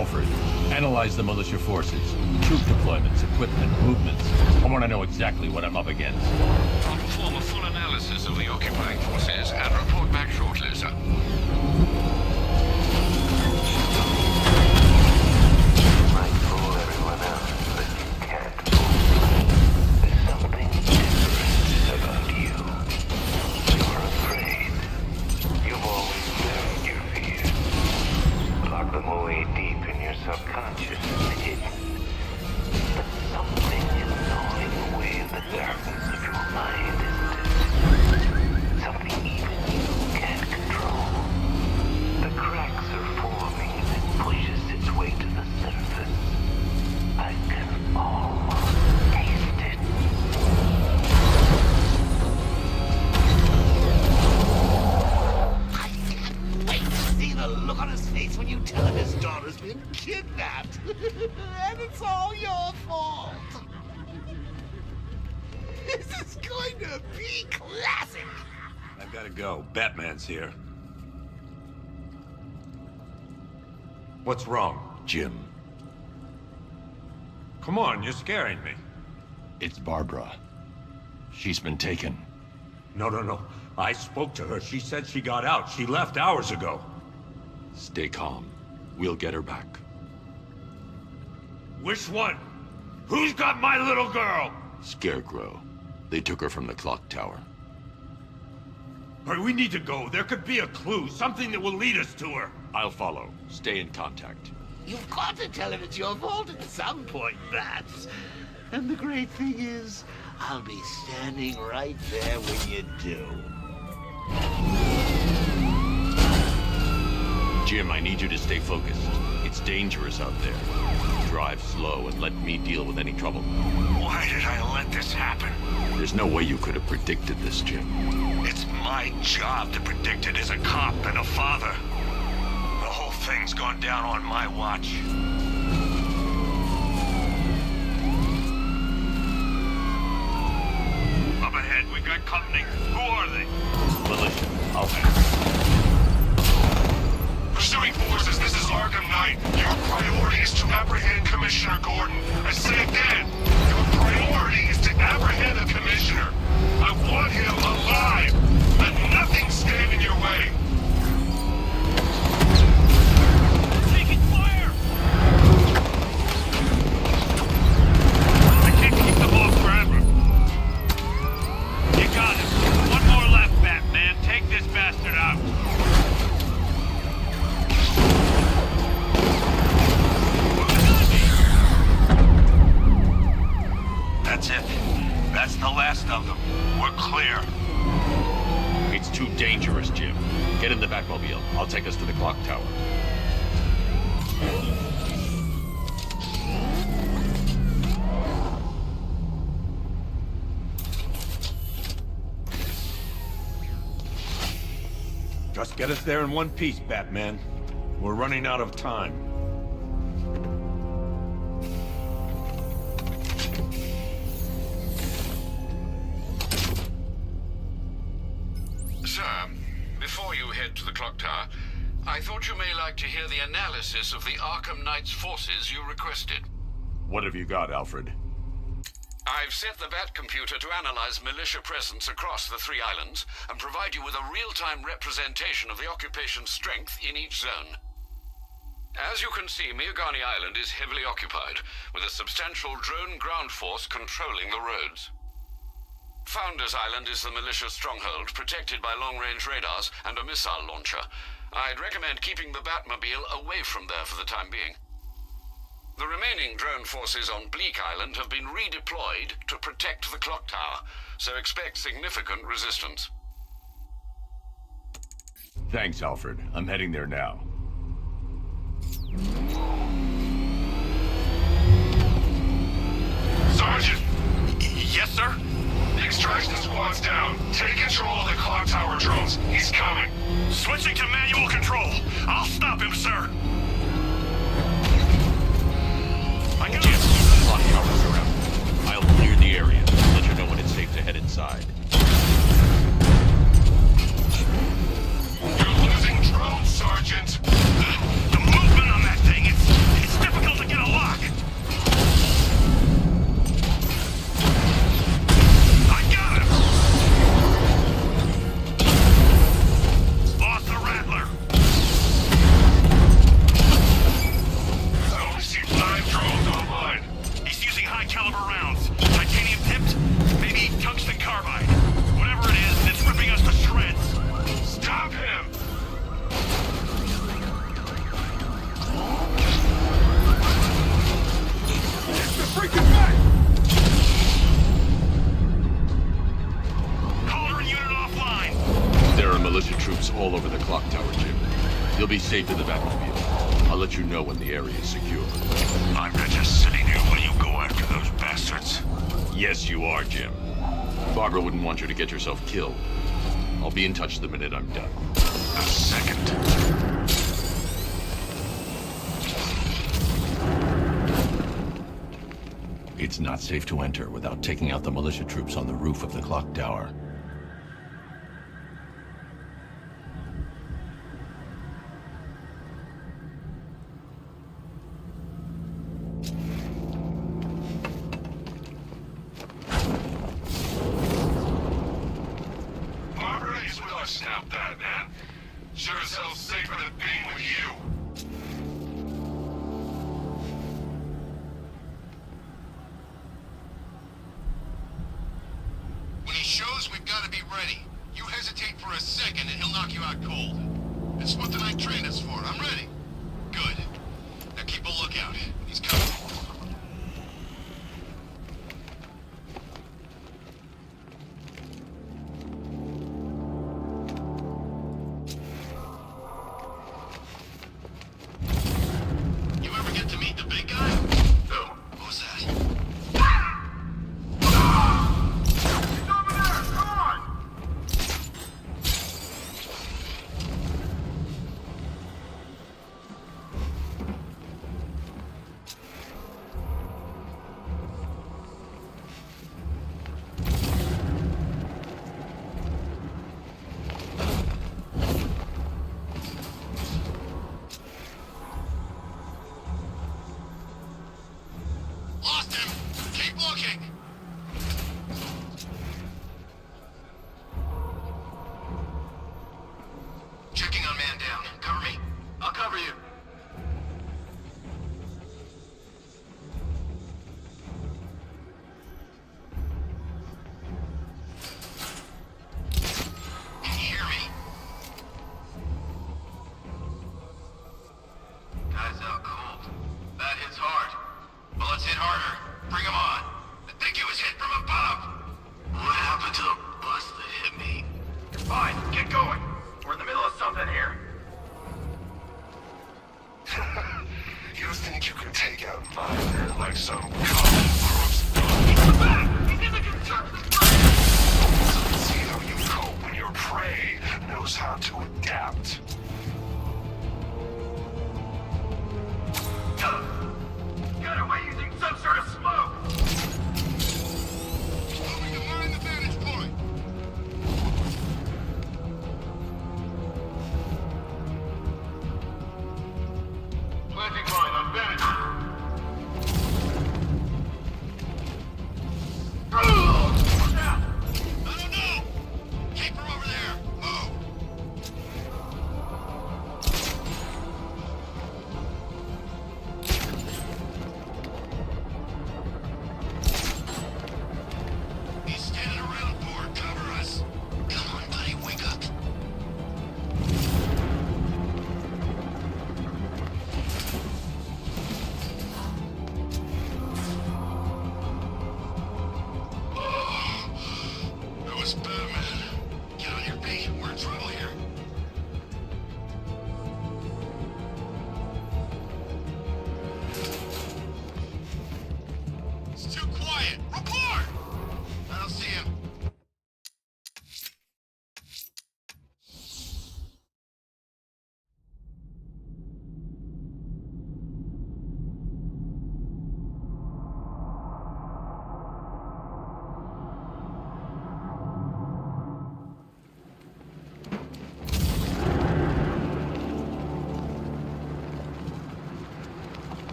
Alfred, analyze the militia forces, troop deployments, equipment, movements. I want to know exactly what I'm up against. I'll perform a full analysis of the occupying forces and report back shortly, sir. Might fool everyone else, but you can't fool me. There's something different about you. You're afraid. You've always buried your fears. Lock them away deep in your subconscious and hidden. But something is gnawing away in the darkness of your mind, isn't it? Something even you can't control. The cracks are forming and it pushes its way to the surface. I can almost taste it. I can't wait to see the look on his face when you tell him his daughter's been kidnapped. And it's all your fault. This is going to be classic. I've got to go. Batman's here. What's wrong, Jim, come on, you're scaring me. it's Barbara. She's been taken. No. I spoke to her. She said she got out. She left hours ago. Stay calm. We'll get her back. Which one? Who's got my little girl? Scarecrow. They took her from the clock tower. Hurry, we need to go. There could be a clue, something that will lead us to her. I'll follow. Stay in contact. You've got to tell him it's your fault at some point, Bats. And the great thing is, I'll be standing right there when you do. Jim, I need you to stay focused. It's dangerous out there. Drive slow and let me deal with any trouble. Why did I let this happen? There's no way you could have predicted this, Jim. It's my job to predict it as a cop and a father. The whole thing's gone down on my watch. Up ahead, we got company. Who are they? Militia. I'll handle Pursuing forces, this is Arkham Knight. Your priority is to apprehend Commissioner Gordon. I say again, your priority is to apprehend the Commissioner. I want him alive. Let nothing stand in your way. Taking fire! I can't keep them off forever. You got it. One more left, Batman. Take this bastard out. That's it. That's the last of them. We're clear. It's too dangerous, Jim. Get in the Batmobile. I'll take us to the clock tower. Just get us there in one piece, Batman. We're running out of time. Sir, before you head to the clock tower, I thought you may like to hear the analysis of the Arkham Knight's forces you requested. What have you got, Alfred? I've set the Bat computer to analyze militia presence across the three islands and provide you with a real-time representation of the occupation's strength in each zone. As you can see, Miagani Island is heavily occupied, with a substantial drone ground force controlling the roads. Founders Island is the militia stronghold, protected by long-range radars and a missile launcher. I'd recommend keeping the Batmobile away from there for the time being. The remaining drone forces on Bleak Island have been redeployed to protect the clock tower, so expect significant resistance. Thanks, Alfred. I'm heading there now. Sergeant, Yes, sir? the extraction squad's down. Take control of the clock tower drones. He's coming. Switching to manual control. I'll stop him, sir. I can't keep the clock towers around. I'll clear the area. Let you know when it's safe to head inside. You're losing drones, Sergeant. The movement on that thing, it's militia troops all over the clock tower, Jim. You'll be safe in the Batmobile. I'll let you know when the area is secure. I'm not just sitting here while you go after those bastards. Yes, you are, Jim. Barbara wouldn't want you to get yourself killed. I'll be in touch the minute I'm done. A second. It's not safe to enter without taking out the militia troops on the roof of the clock tower. Barbara is with us now, Batman. Sure as hell safer than being with you. When he shows, we've got to be ready. You hesitate for a second and he'll knock you out cold. It's what the night trained us for. I'm ready. Good. Now keep a lookout. He's coming. You ever get to meet the big guy? No. Who's that? Lost him! Keep looking! Checking on man down. Cover me. I'll cover you. Can you hear me? Guy's out cold. That hits hard. Well, let's hit harder. Bring him on. I think he was hit from above. What happened to the bus that hit me? Fine, get going. We're in the middle of something here. You think you can take out mine like some common crooks? He's in the construction site! See how you cope when your prey knows how to adapt. Got away using some sort of smoke! Moving to mine the vantage point. Planting mine on vantage. I don't know. Keep her over there. Move.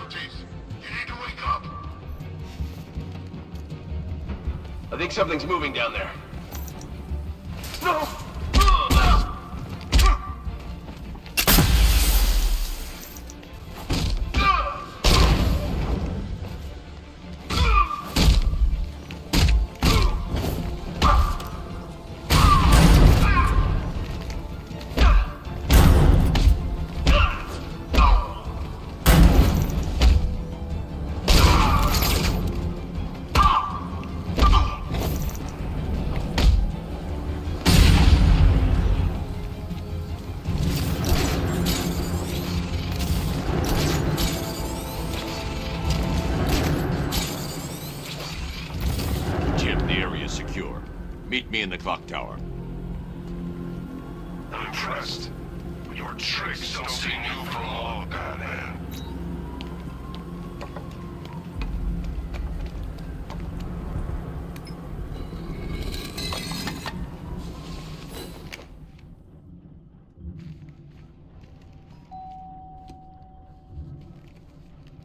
casualties. You need to wake up. I think something's moving down there. No! Meet me in the clock tower. I'm impressed. But your tricks don't seem new for long, Batman.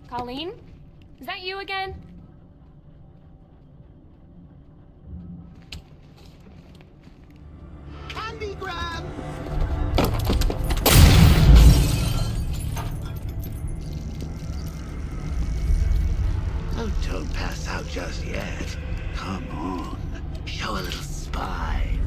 Colleen? Is that you again? Candy grab! Oh, don't pass out just yet. Come on. Show a little spine.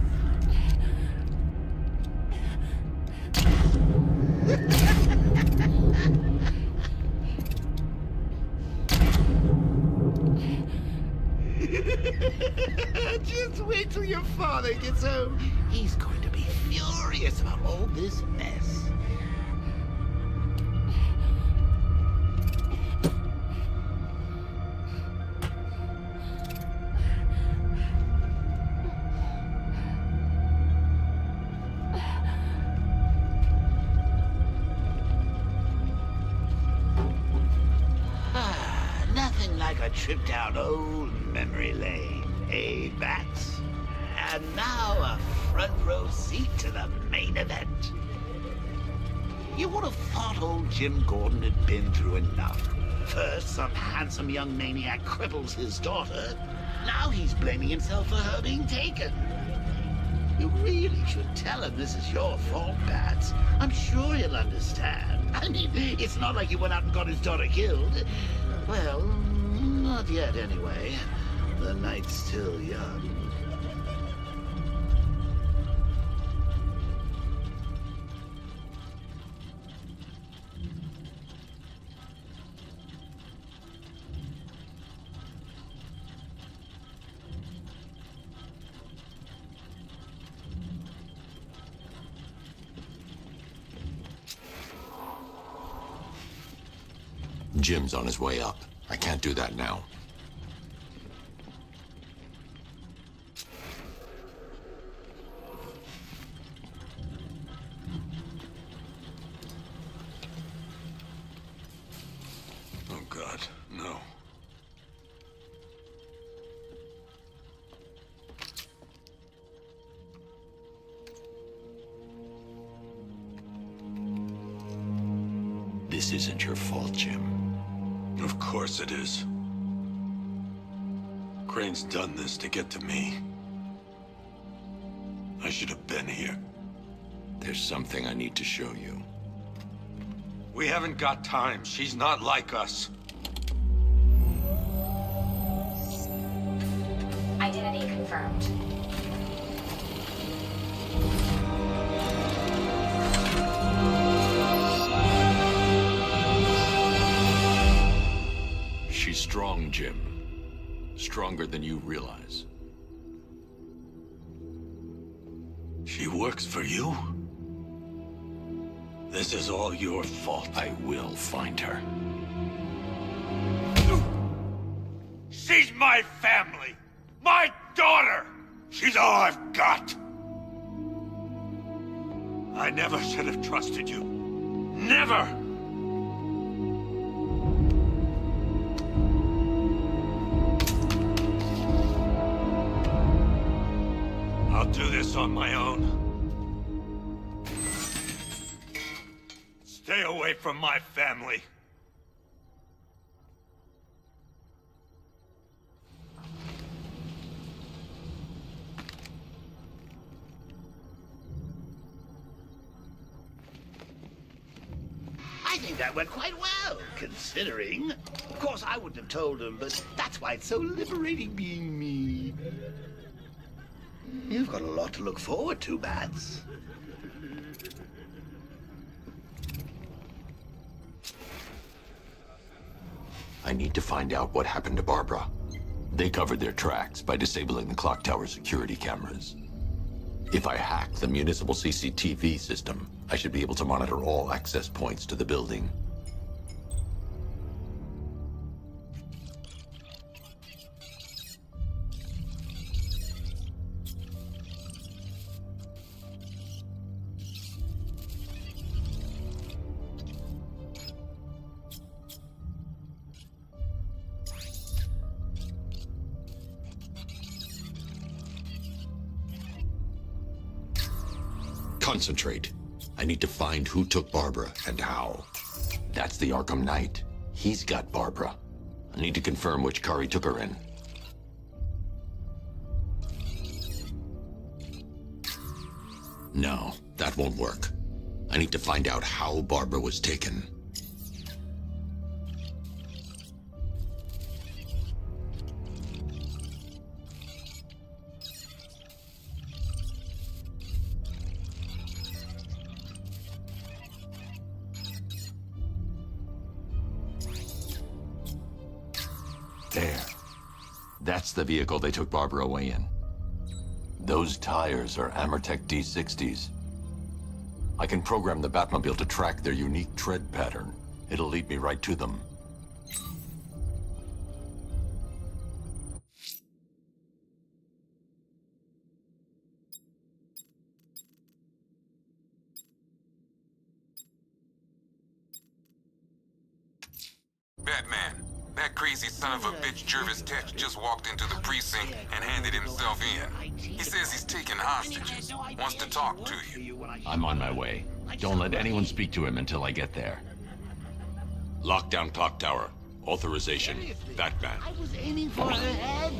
Just wait till your father gets home. He's going to be furious about all this mess. Nothing like a trip down old memory lane, eh, Bats? And now a front row seat to the main event. You would have thought old Jim Gordon had been through enough. First, some handsome young maniac cripples his daughter. Now he's blaming himself for her being taken. You really should tell him this is your fault, Bats. I'm sure he'll understand. I mean, it's not like he went out and got his daughter killed. Well, not yet anyway. The night's still young. Jim's on his way up. I can't do that now. Oh, God, no. This isn't your fault, Jim. Of course it is. Crane's done this to get to me. I should have been here. There's something I need to show you. We haven't got time. She's not like us. Identity confirmed. She's strong, Jim. Stronger than you realize. She works for you? This is all your fault. I will find her. She's my family! My daughter! She's all I've got! I never should have trusted you. Never! I'll do this on my own. Stay away from my family. think that went quite well, considering. Of course, I wouldn't have told him, but that's why it's so liberating being me. You've got a lot to look forward to, Bats. I need to find out what happened to Barbara. They covered their tracks by disabling the clock tower security cameras. If I hack the municipal CCTV system, I should be able to monitor all access points to the building. Concentrate. I need to find who took Barbara and how. That's the Arkham Knight. He's got Barbara. I need to confirm which car he took her in. No, that won't work. I need to find out how Barbara was taken. There. That's the vehicle they took Barbara away in. Those tires are Amertech D60s. I can program the Batmobile to track their unique tread pattern. It'll lead me right to them. Batman. That crazy son of a bitch Jervis Tech just walked into the precinct and handed himself in. He says he's taking hostages. Wants to talk to you. I'm on my way. Don't let anyone speak to him until I get there. Lockdown clock tower. Authorization. Batman. I was aiming for her head.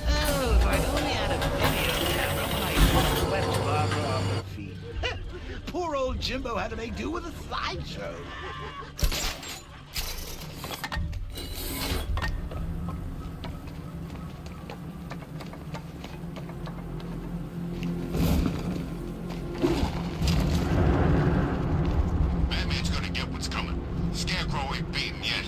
Oh, if I'd only had a video camera when I swept Barbara off her feet. Poor old Jimbo had to make do with a slideshow. Batman's gonna get what's coming. Scarecrow ain't beaten yet.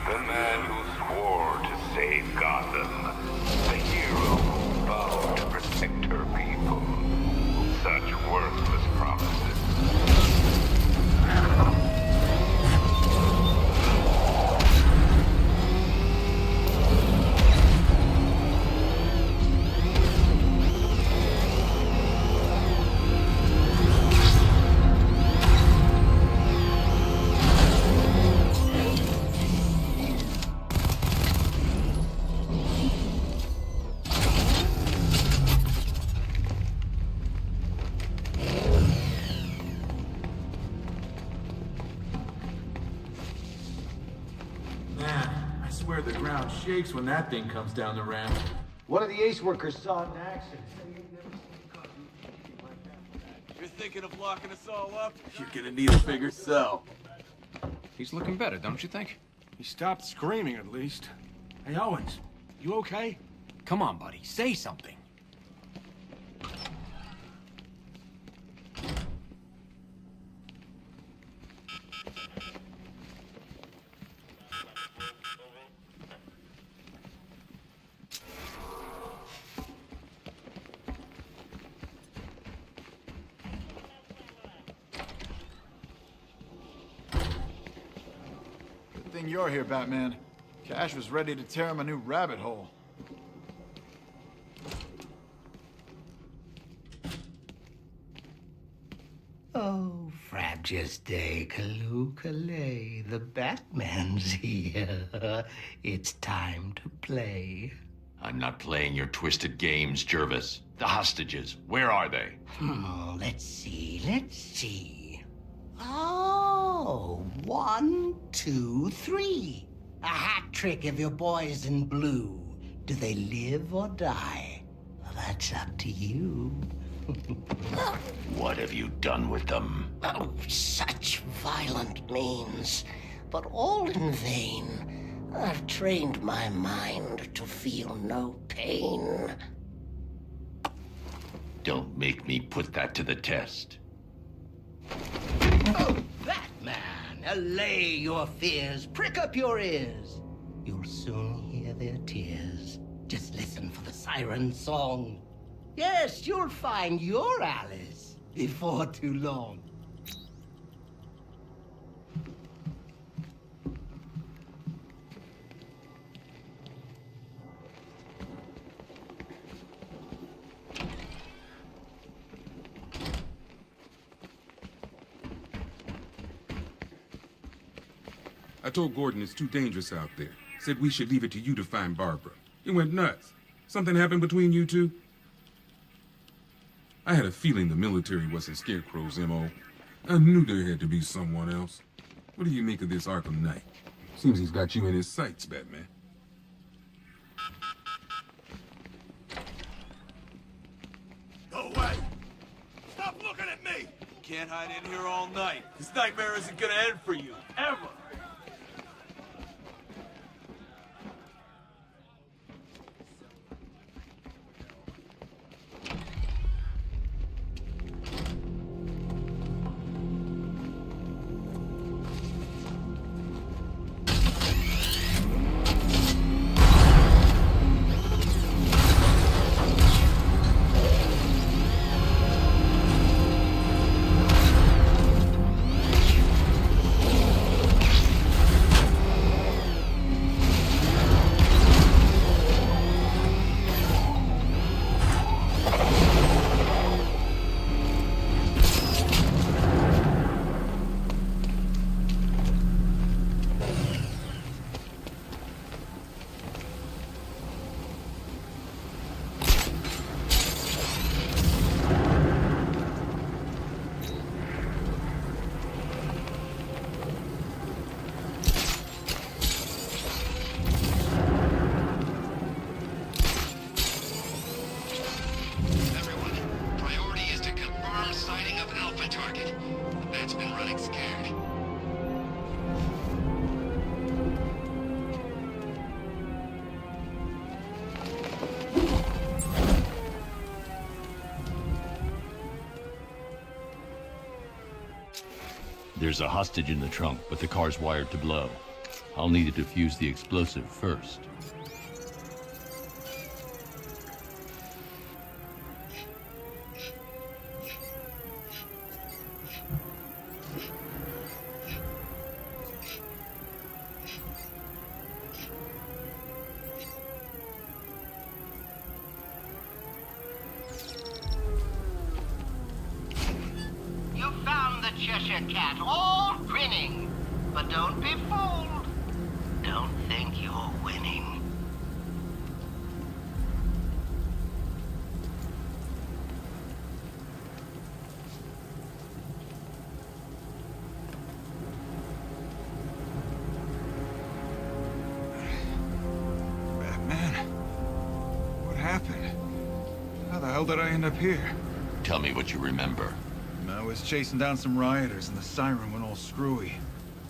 The man who swore to save Gotham. The hero who vowed to protect her people. Such worthless promises. Man, I swear the ground shakes when that thing comes down the ramp. One of the ace workers saw it in action. You're thinking of locking us all up? You're gonna need a bigger cell. He's looking better, don't you think? He stopped screaming, at least. Hey, Owens, you okay? Come on, buddy, say something. shame you're here, Batman. Cash was ready to tear him a new rabbit hole. Oh, Frabjous Day, Kaloo-Kalay, the Batman's here. It's time to play. I'm not playing your twisted games, Jervis. The hostages, where are they? Let's see. Oh, 1, 2, 3. A hat trick of your boys in blue. Do they live or die? Well, that's up to you. What have you done with them? Oh, such violent means, but all in vain. I've trained my mind to feel no pain. Don't make me put that to the test. Oh, Batman, allay your fears, prick up your ears. You'll soon hear their tears. Just listen for the siren song. Yes, you'll find your Alice before too long. I told Gordon it's too dangerous out there. Said we should leave it to you to find Barbara. He went nuts. Something happened between you two? I had a feeling the military wasn't Scarecrow's M.O. I knew there had to be someone else. What do you make of this Arkham Knight? Seems he's got you in his sights, Batman. Go away! Stop looking at me! Can't hide in here all night. This nightmare isn't gonna end for you, ever. There's a hostage in the trunk, but the car's wired to blow. I'll need to defuse the explosive first. You found the Cheshire Cat, all grinning. But don't be fooled. Don't think you're winning. Batman? What happened? How the hell did I end up here? Tell me what you remember. I was chasing down some rioters and the siren went all screwy.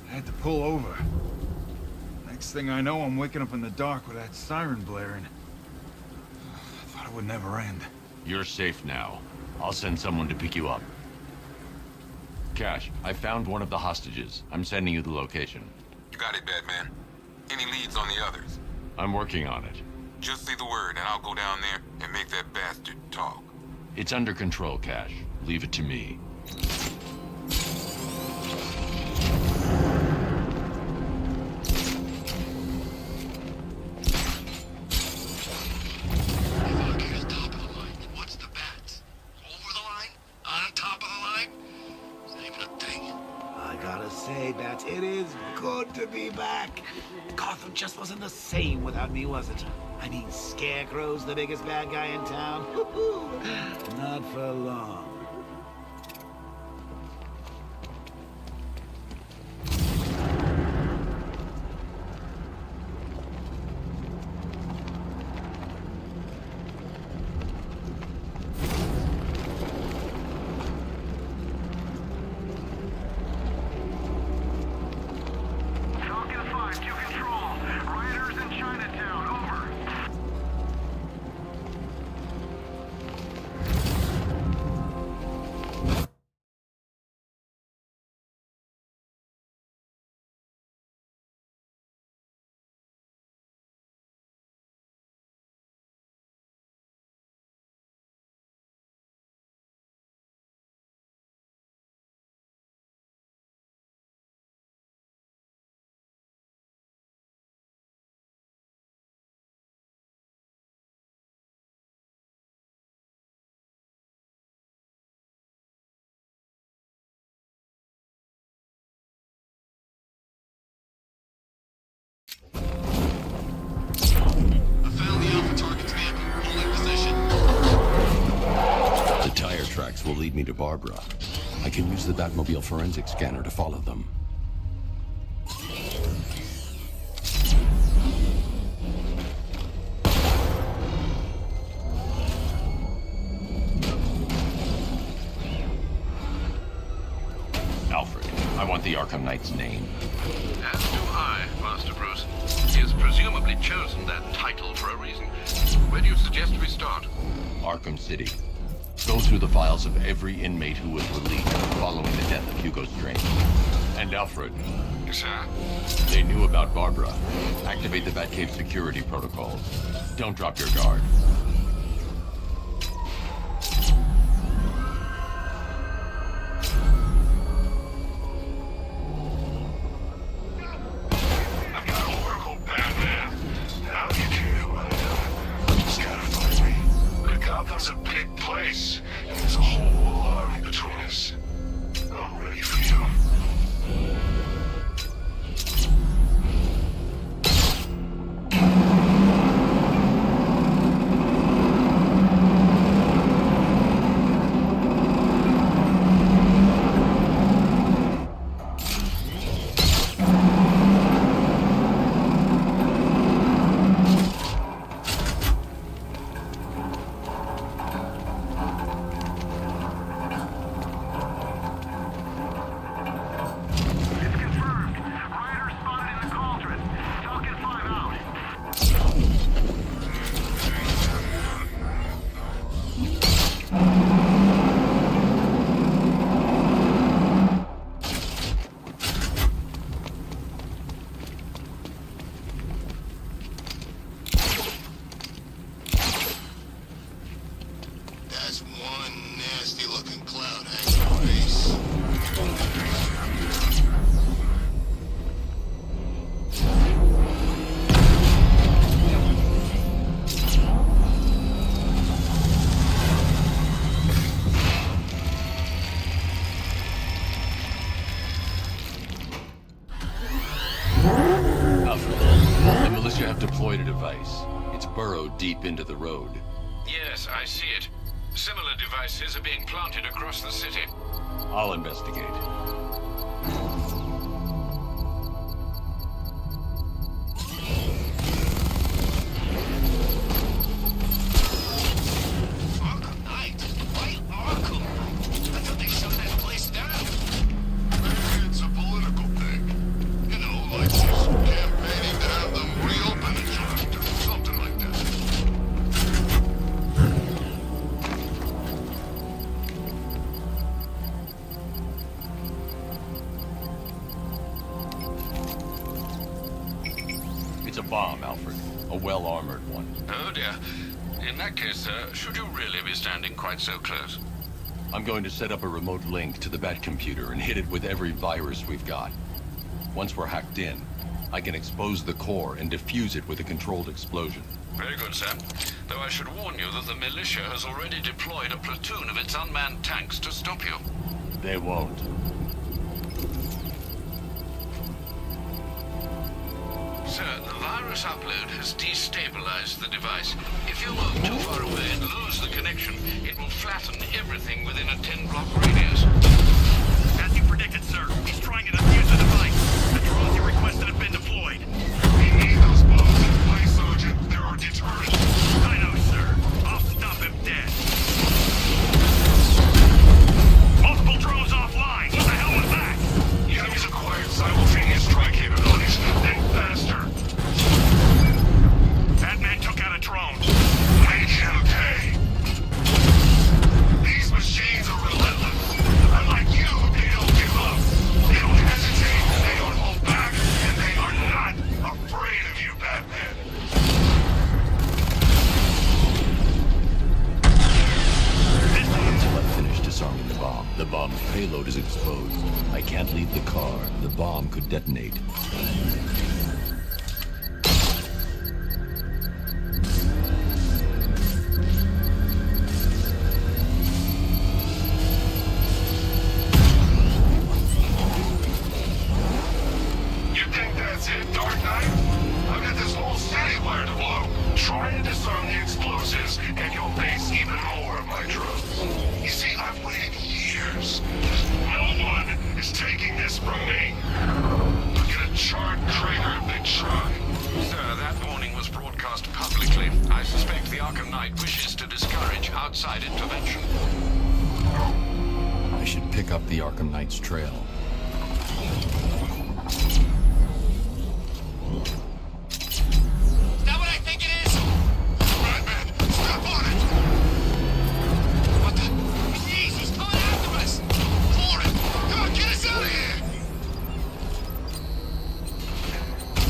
I had to pull over. Next thing I know, I'm waking up in the dark with that siren blaring. I thought it would never end. You're safe now. I'll send someone to pick you up. Cash, I found one of the hostages. I'm sending you the location. You got it, Batman. Any leads on the others? I'm working on it. Just say the word and I'll go down there and make that bastard talk. It's under control, Cash. Leave it to me. back. Gotham just wasn't the same without me, was it? I mean, Scarecrow's the biggest bad guy in town. Not for long. Will lead me to Barbara. I can use the Batmobile forensic scanner to follow them. Alfred, I want the Arkham Knight's name. As do I, Master Bruce. He has presumably chosen that title for a reason. Where do you suggest we start? Arkham City. Go through the files of every inmate who was released following the death of Hugo Strange. And Alfred. Yes, sir. They knew about Barbara. Activate the Batcave security protocols. Don't drop your guard. I've got Oracle, Batman. Now you do who I am. You just gotta find me. But Gotham's a big place, and there's a whole army between us. I'm ready for you. deployed a device. It's burrowed deep into the road. Yes, I see it. Similar devices are being planted across the city. I'll investigate. Arkham Knight? Why Arkham? I thought they shut that place down. Maybe it's a political thing. You know, like just campaigning to have them reopen the joint or something like that. It's a bomb, Alfred. A well-armored one. Oh dear. In that case, sir, should you really be standing quite so close? I'm going to set up a remote link to the Batcomputer and hit it with every virus we've got. Once we're hacked in, I can expose the core and defuse it with a controlled explosion. Very good, sir. Though I should warn you that the militia has already deployed a platoon of its unmanned tanks to stop you. They won't. virus upload has destabilized the device. If you move too far away and lose the connection, it will flatten everything within a 10-block radius. As you predicted, sir. He's trying to defuse the device. The drones you requested have been deployed. We need those bombs in place, Sergeant. There are deterrents. I know, sir. I'll stop him dead. Multiple drones offline. What the hell was that? The enemies acquired simultaneous strike capabilities. Then faster. Batman took out a drone. Make him pay. These machines are relentless. Unlike you, they don't give up. They don't hesitate, they don't hold back, and they are not afraid of you, Batman. Until I finish disarming the bomb. The bomb's payload is exposed. I can't leave the car. The bomb could detonate. You think that's it, Dark Knight? I've got this whole city wired to blow. Try to disarm the explosives, and you'll face even more of my drones. You see, I've waited years. No one is taking this from me. Look at a charred crater if they try. Sir, that warning was broadcast publicly. I suspect the Arkham Knight wishes to discourage outside intervention. I should pick up the Arkham Knight's trail. Is that what I think it is? Batman, step on it! What the? Jeez, he's coming after us! For it! Come on, get us out of here! Get out of here!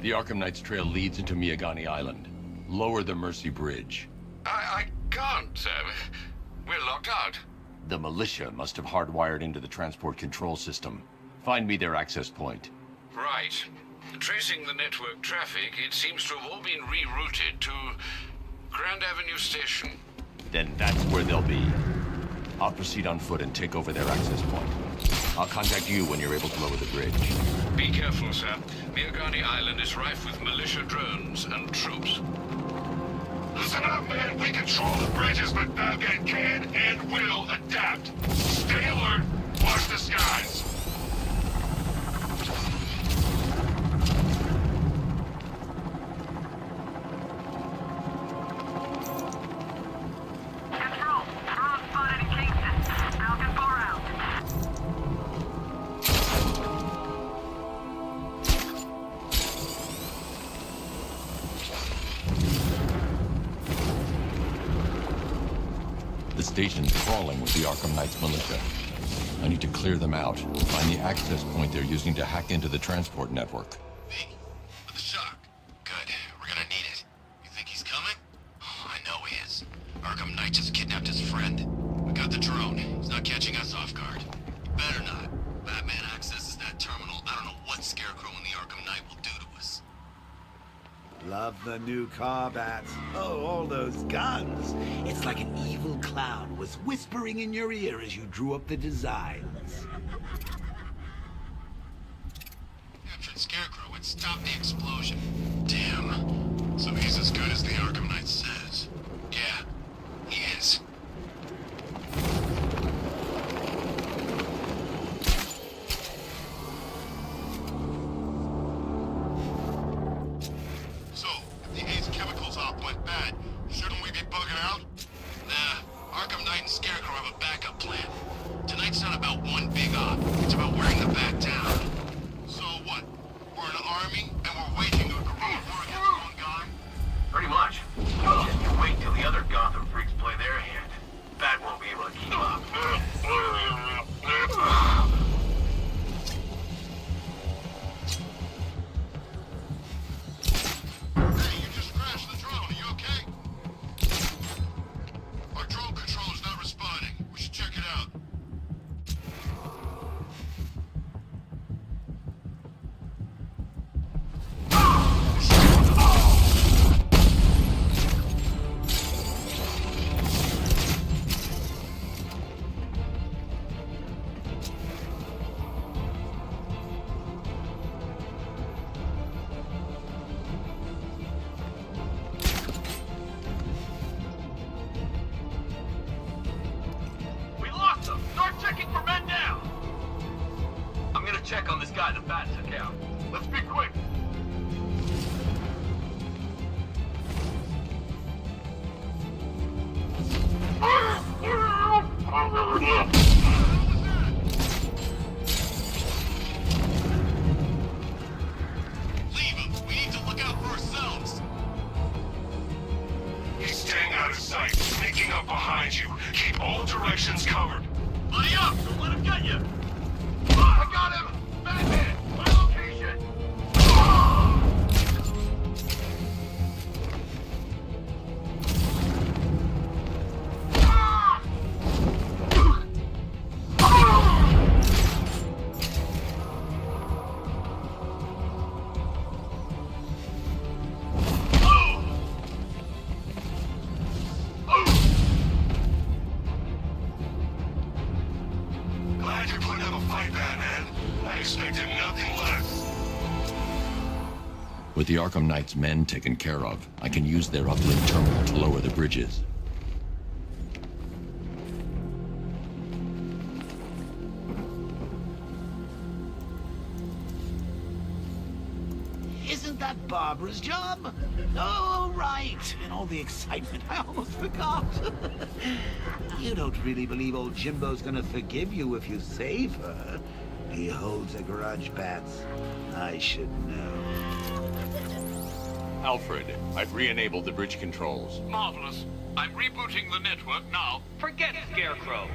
The Arkham Knight's trail leads into Miyagani Island. Lower the Mercy Bridge. I can't, sir. We're locked out. The militia must have hardwired into the transport control system. Find me their access point. Right. Tracing the network traffic, it seems to have all been rerouted to Grand Avenue Station. Then that's where they'll be. I'll proceed on foot and take over their access point. I'll contact you when you're able to lower the bridge. Be careful, sir. Miyagani Island is rife with militia drones and troops. Listen up, man. We control the bridges, but Batman can and will adapt. Stay alert. Watch the skies. Control. Drone spotted in Kingston. Falcon 4 out. The station's crawling with the Arkham Knight's militia. I need to clear them out. Find the access point they're using to hack into the transport network. Me? With the shock. Good. We're gonna need it. You think he's coming? Oh, I know he is. Arkham Knight just kidnapped his friend. We got the drone. He's not catching us off guard. Better not. Batman accesses that terminal. I don't know what Scarecrow and the Arkham Knight will do to us. La love the new car, Bats. Oh, all those guns. It's like an evil clown was whispering in your ear as you drew up the designs. Captured Scarecrow and stopped the explosion. Damn. So he's as good as the Arkham Knight says. Yeah, he is. So, if the Ace chemicals op went bad, shouldn't we be bugging out? Nah, Arkham Knight and Scarecrow have a backup plan. Tonight's not about one big op, it's about wearing the bat down. So what? We're an army, and we're waging a guerrilla war against one guy? Pretty much. Just you wait till the other Gotham freaks play their hand. Bat won't be able to keep up. Hey, you just crashed the drone. Are you okay? Our drone controller's not responding. We should check it out. We lost them! Start checking for men down! I'm gonna check on this guy the bat took out. Let's be quick! Leave him. We need to look out for ourselves. He's staying out of sight, sneaking up behind you. Keep all directions covered. Buddy up! Don't let him get you! I got him! Batman! My location! Glad you're putting up a fight, Batman. I expected nothing less. With the Arkham Knight's men taken care of, I can use their uplink terminal to lower the bridges. Isn't that Barbara's job? Oh, right. In all the excitement, I almost forgot. You don't really believe old Jimbo's gonna forgive you if you save her. He holds a grudge, Bats. I should know. Alfred, I've re-enabled the bridge controls. Marvelous. I'm rebooting the network now. Forget Scarecrow.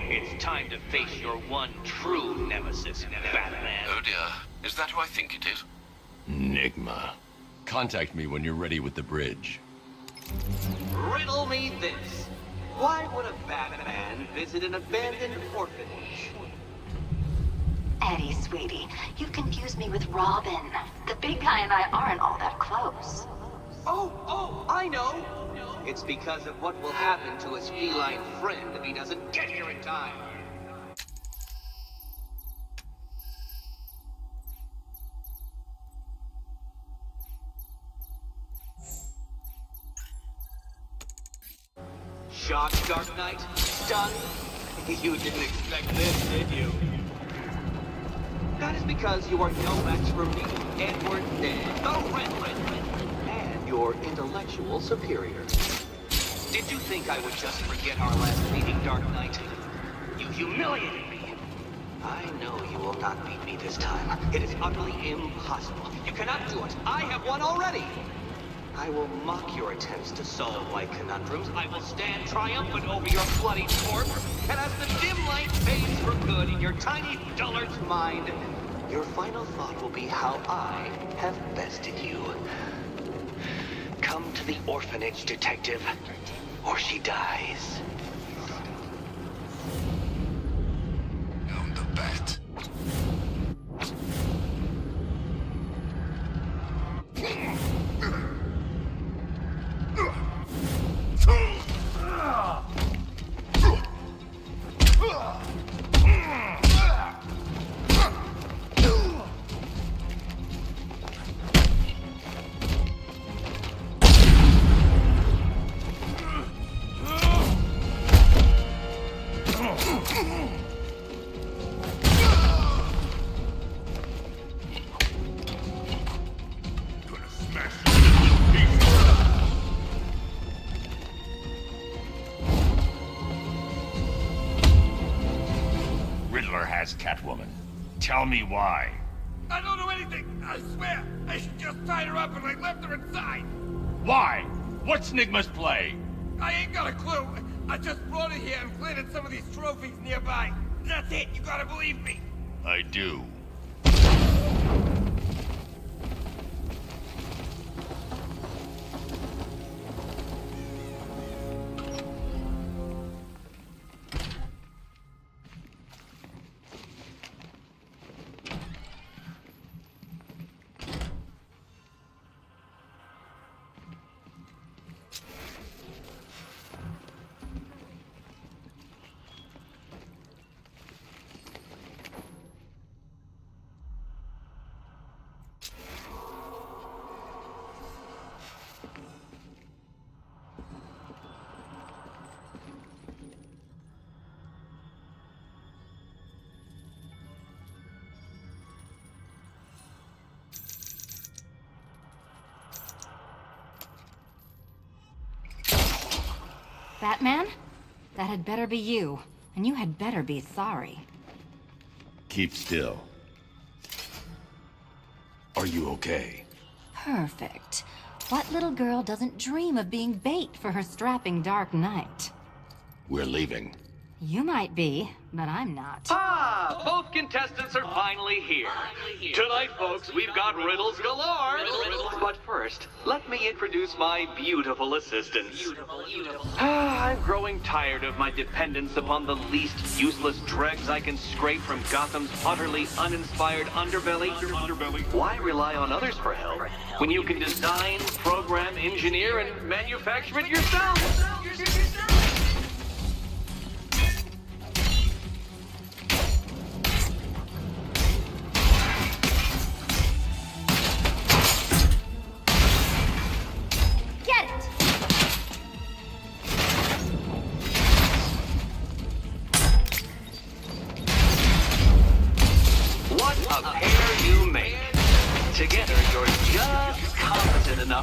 It's time to face your one true nemesis, Batman. Oh dear. Is that who I think it is? Enigma. Contact me when you're ready with the bridge. Riddle me this. Why would a Batman visit an abandoned orphanage? Eddie, sweetie, you confused me with Robin. The big guy and I aren't all that close. Oh, I know. It's because of what will happen to his feline friend if he doesn't get here in time. Shocked, Dark Knight? Stunned? You didn't expect this, did you? That is because you are no match for me, Edward Ned, the Red, and your intellectual superior. Did you think I would just forget our last meeting, Dark Knight? You humiliated me. I know you will not beat me this time. It is utterly impossible. You cannot do it. I have won already. I will mock your attempts to solve my conundrums. I will stand triumphant over your bloody corpse. And as the dim light fades for good in your tiny dullard's mind, your final thought will be how I have bested you. Come to the orphanage, detective, or she dies. I'm the Bat. woman. Tell me why. I don't know anything. I swear. I just tied her up and I left her inside. Why? What's Nigma's play? I ain't got a clue. I just brought her here and planted some of these trophies nearby. That's it. You gotta believe me. I do. Batman? That had better be you. And you had better be sorry. Keep still. Are you okay? Perfect. What little girl doesn't dream of being bait for her strapping Dark Knight? We're leaving. You might be, but I'm not. Ah, both contestants are finally here. Tonight, folks, we've got riddles galore. But first, let me introduce my beautiful assistants. I'm growing tired of my dependence upon the least useless dregs I can scrape from Gotham's utterly uninspired underbelly. Why rely on others for help when you can design, program, engineer, and manufacture it yourself?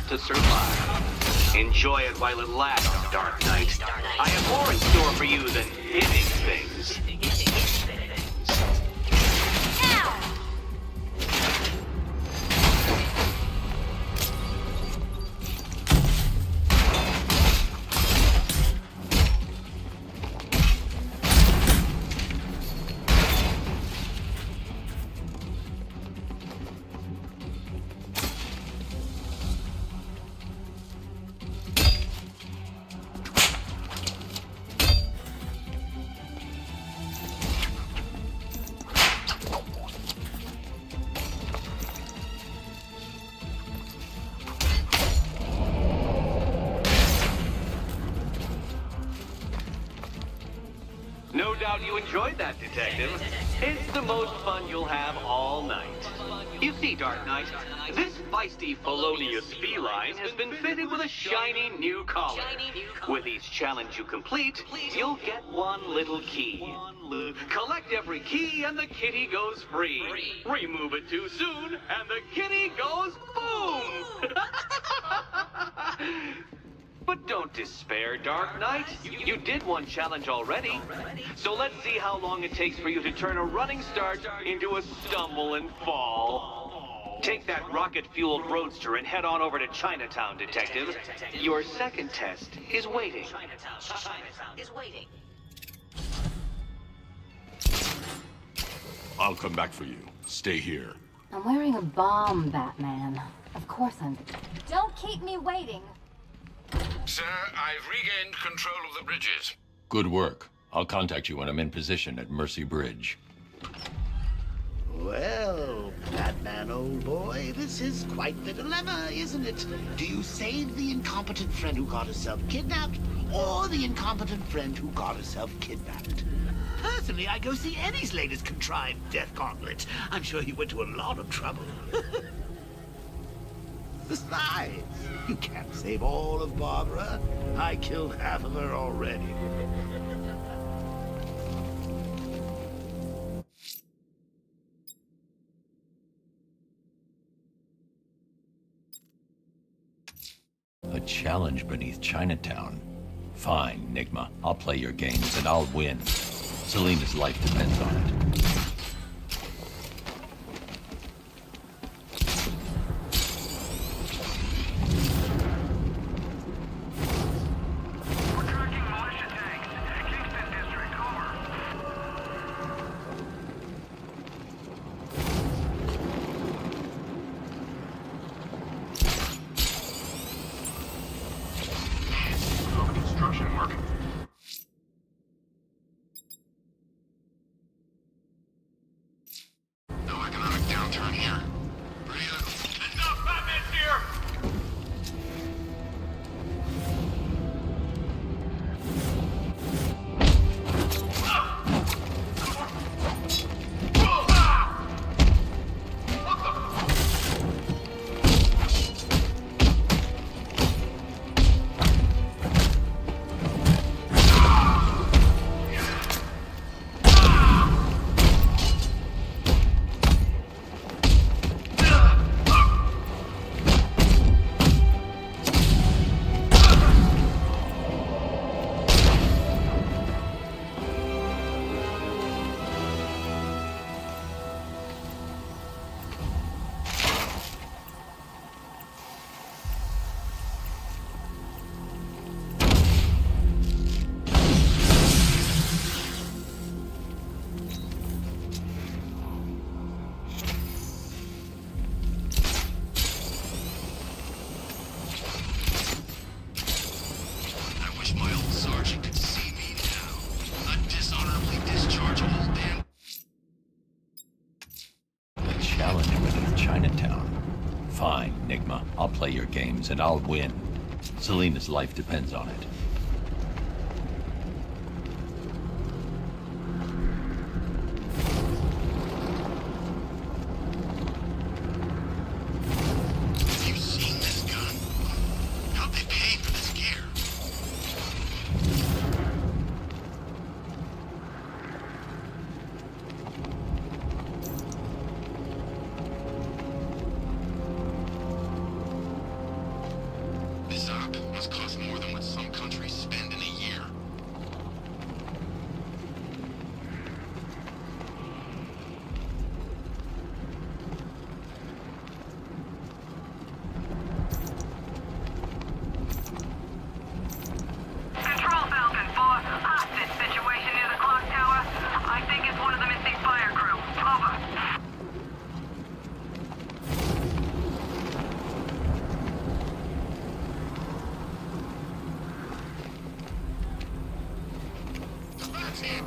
To survive. Enjoy it while it lasts, Dark Knight. I have more in store for you than hitting things. No doubt you enjoyed that, Detective. It's the most fun you'll have all night. You see, Dark Knight, this feisty felonious feline has been fitted with a shiny new collar. With each challenge you complete, you'll get one little key. Collect every key and the kitty goes free. Remove it too soon and the kitty goes boom! But don't despair, Dark Knight. You did one challenge already. So let's see how long it takes for you to turn a running start into a stumble and fall. Take that rocket-fueled roadster and head on over to Chinatown, Detective. Your second test is waiting. I'll come back for you. Stay here. I'm wearing a bomb, Batman. Of course I'm... Don't keep me waiting. Sir, I've regained control of the bridges. Good work. I'll contact you when I'm in position at Mercy Bridge. Well, Batman, old boy, this is quite the dilemma, isn't it? Do you save the incompetent friend who got herself kidnapped, or the incompetent friend who got herself kidnapped? Personally, I go see Eddie's latest contrived death gauntlet. I'm sure he went to a lot of trouble. Besides, you can't save all of Barbara. I killed half of her already. A challenge beneath Chinatown. Fine, Nigma. I'll play your games and I'll win. Selina's life depends on it. games, and I'll win. Selena's life depends on it. Have you seen this gun? How'd they pay for this gear? This op must cost more than what some countries spend in a year. Control Falcon 4. Hostage situation near the clock tower. I think it's one of the missing fire crew. Over. That's it.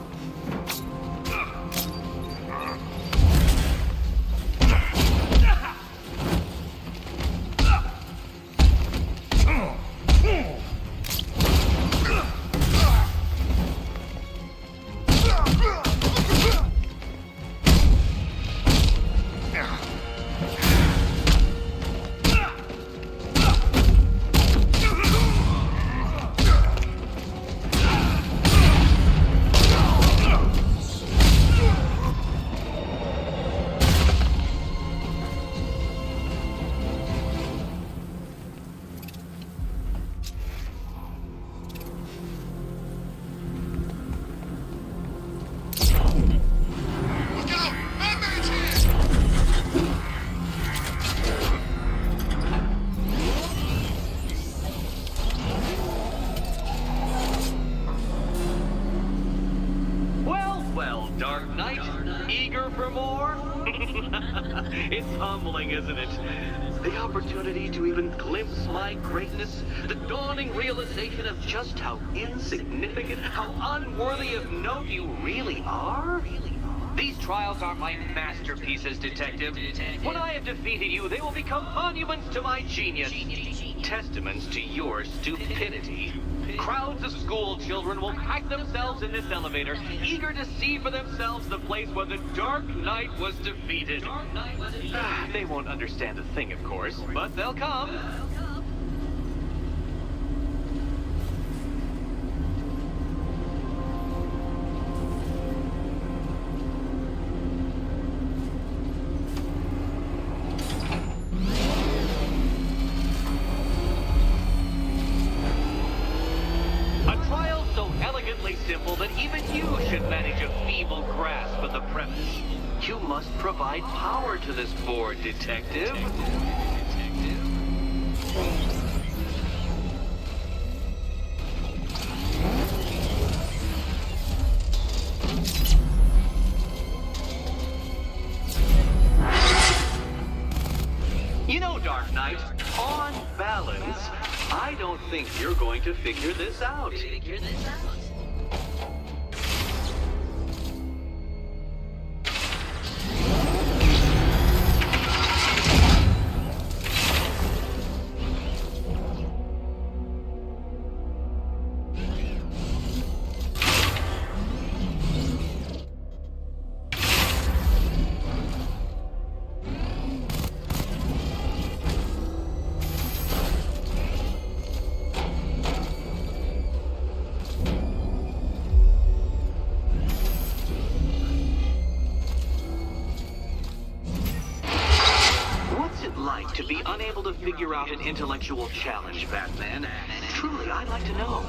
Look out! Batman's here! Well, well, Dark Knight, eager for more? It's humbling, isn't it? The opportunity to even glimpse my greatness, the dawning realization of just how insignificant, how unworthy of note you really are? These trials are my masterpieces, Detective. When I have defeated you, they will become monuments to my genius, testaments to your stupidity. Crowds of school children will pack themselves in this elevator, eager to see for themselves the place where the Dark Knight was defeated. They won't understand a thing, of course, but they'll come. A trial so elegantly simple that even you should manage a feeble grasp of the premise. You must provide power to this board, Detective. You know, Dark Knight, on balance, I don't think you're going to figure this out. Like to be unable to figure out an intellectual challenge, Batman? Truly, I'd like to know.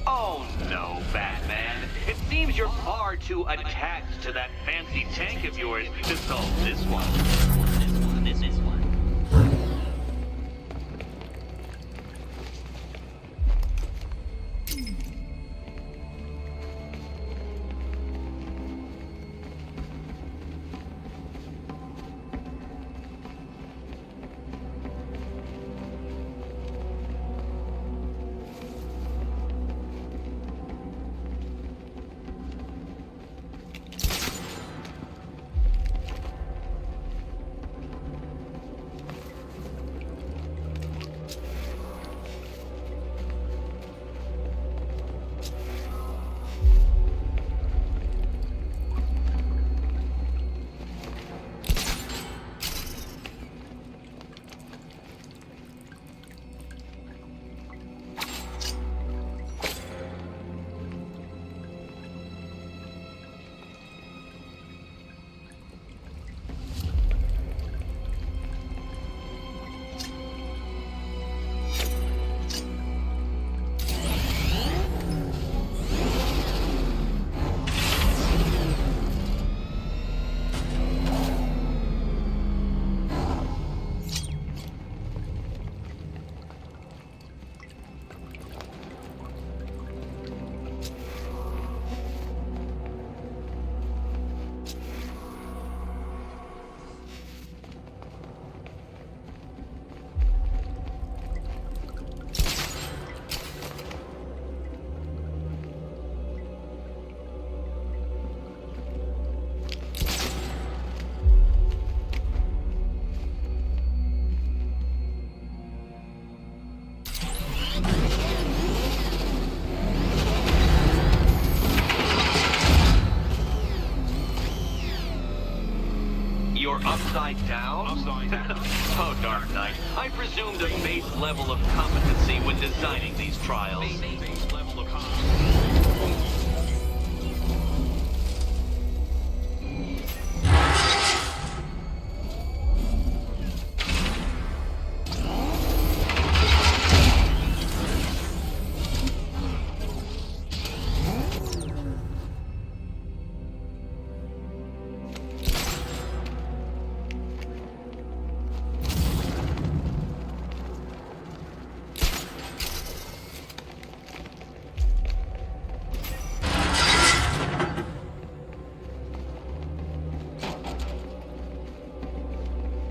Oh no, Batman. It seems you're far too attached to that fancy tank of yours to solve this one. This one. Oh, Dark Knight, I presumed a base level of competency when designing these trials. Base level of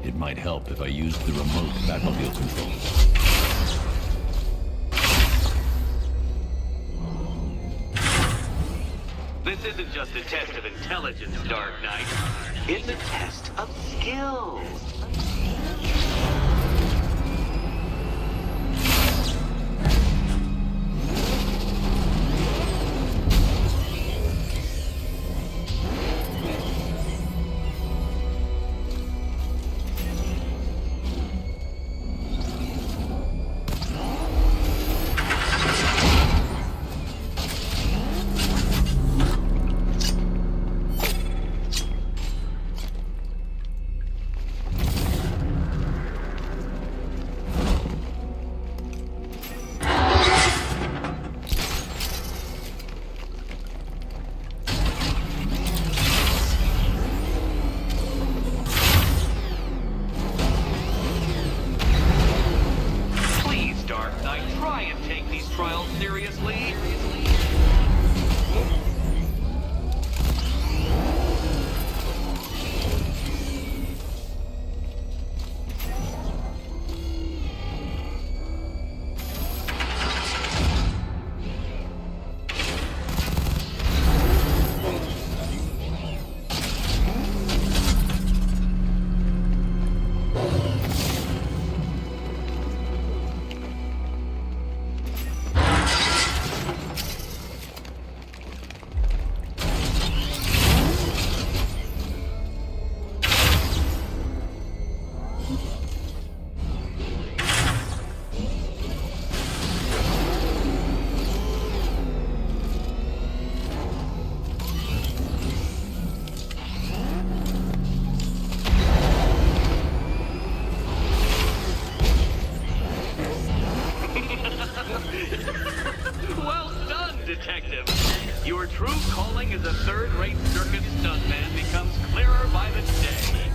It might help if I used the remote Batmobile controls. This isn't just a test of intelligence, Dark Knight. It's a test of skill. Well done, Detective. Your true calling as a third-rate circus stuntman becomes clearer by the day.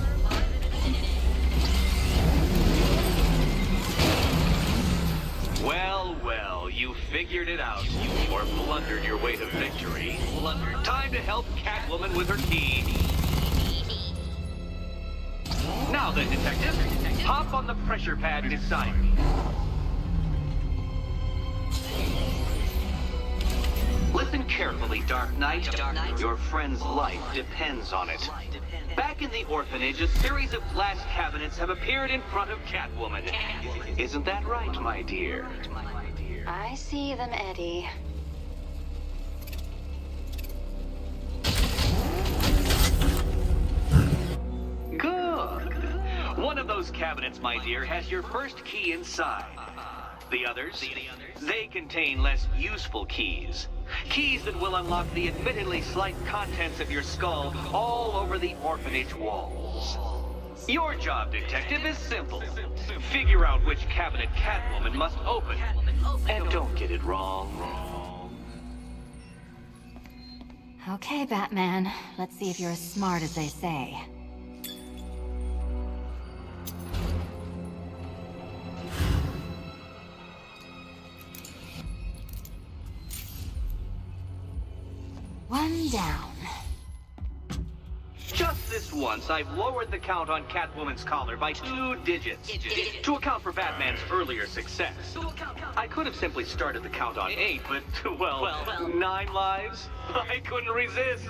Well, well, you figured it out, or blundered your way to victory. Time to help Catwoman with her key. Now then, Detective, hop on the pressure pad beside me. Listen carefully, Dark Knight. Your friend's life depends on it. Back in the orphanage, a series of glass cabinets have appeared in front of Catwoman. Isn't that right, my dear? I see them, Eddie. Good. One of those cabinets, my dear, has your first key inside. The others, they contain less useful keys. Keys that will unlock the admittedly slight contents of your skull all over the orphanage walls. Your job, Detective, is simple. Figure out which cabinet Catwoman must open. And don't get it wrong. Okay, Batman. Let's see if you're as smart as they say. One down. Just this once, I've lowered the count on Catwoman's collar by 2 digits to account for Batman's earlier success. I could have simply started the count on 8, but, well, 9 lives? I couldn't resist.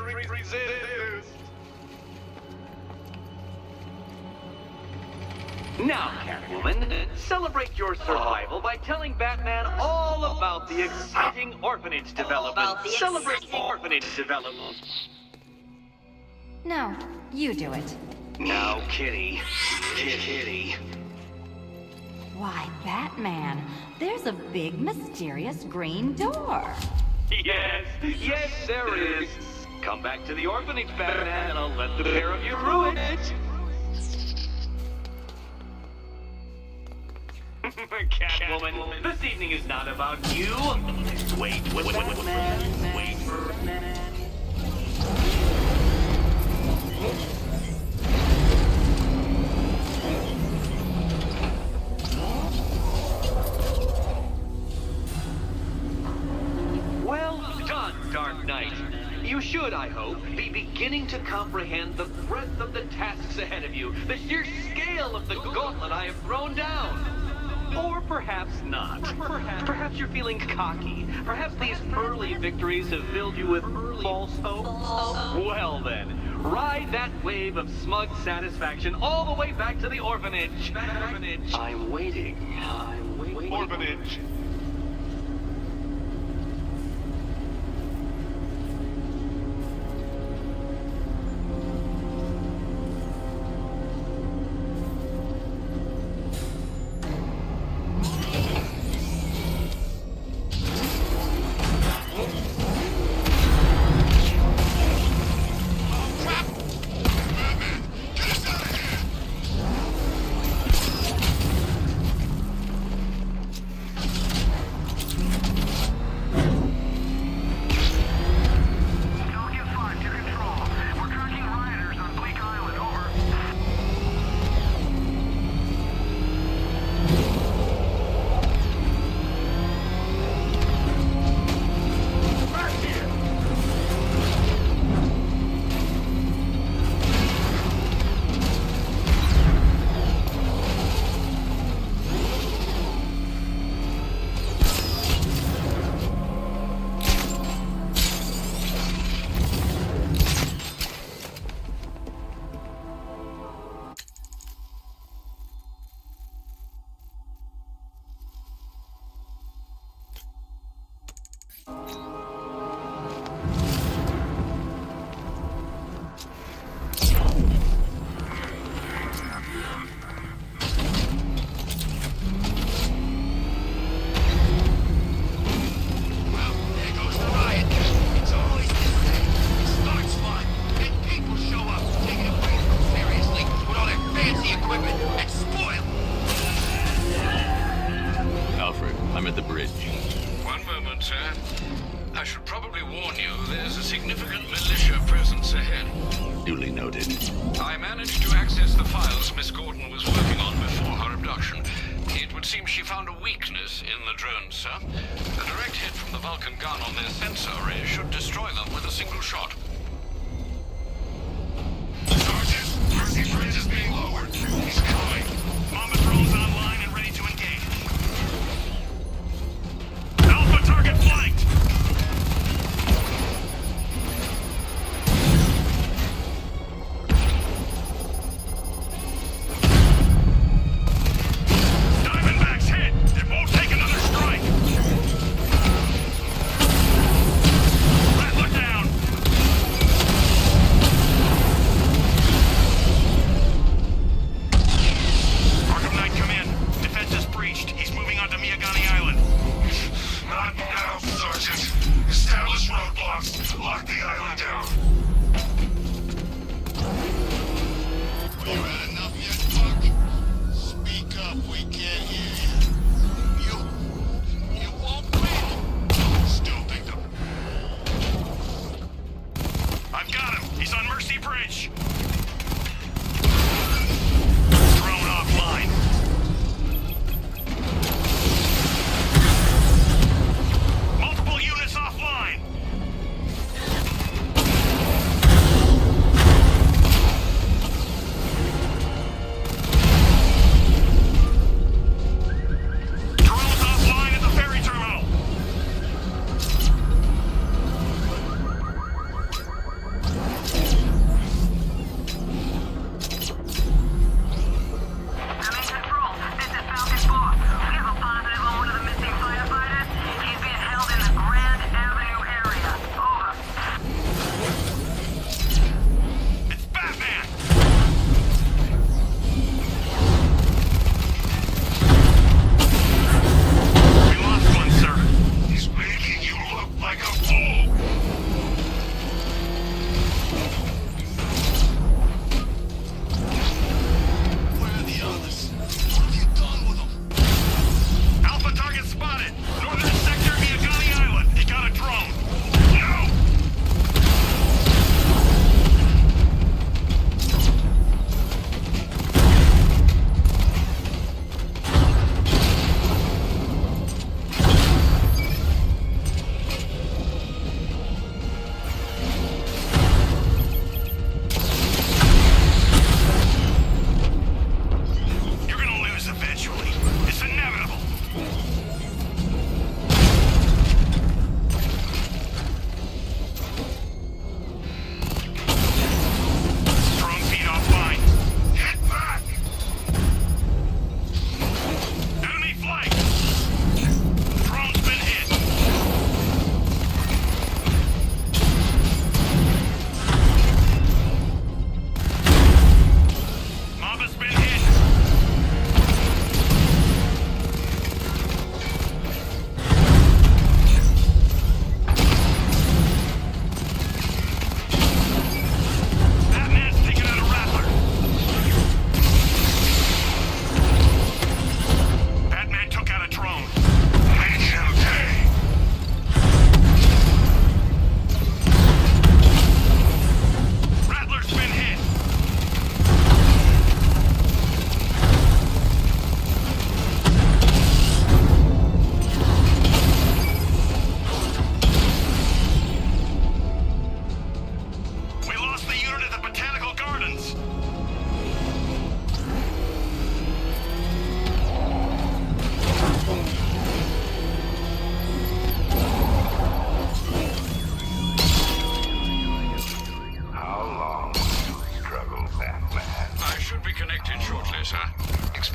Now, Catwoman, celebrate your survival by telling Batman all about the exciting orphanage development. Celebrate orphanage development. No, you do it. Now, Kitty. Batman, there's a big mysterious green door. Yes, there is. Come back to the orphanage, Batman, and I'll let the pair of you ruin it. Catwoman, this evening is not about you. Wait, Batman. Wait for Batman. Well done, Dark Knight. You should, I hope, be beginning to comprehend the breadth of the tasks ahead of you, the sheer scale of the gauntlet I have thrown down. Or perhaps not. Perhaps you're feeling cocky. Perhaps these early victories have filled you with false hope. Well then, ride that wave of smug satisfaction all the way back to the orphanage. I'm waiting. Orphanage. Duly noted. I managed to access the files Miss Gordon was working on before her abduction. It would seem she found a weakness in the drones, sir. A direct hit from the Vulcan gun on their sensor array should destroy them with a single shot. Sergeant, Percy Bridge is being lowered. He's coming. Mama drone's online and ready to engage. Alpha target flanked. Diamondback's hit. It won't take another strike. Rattler down.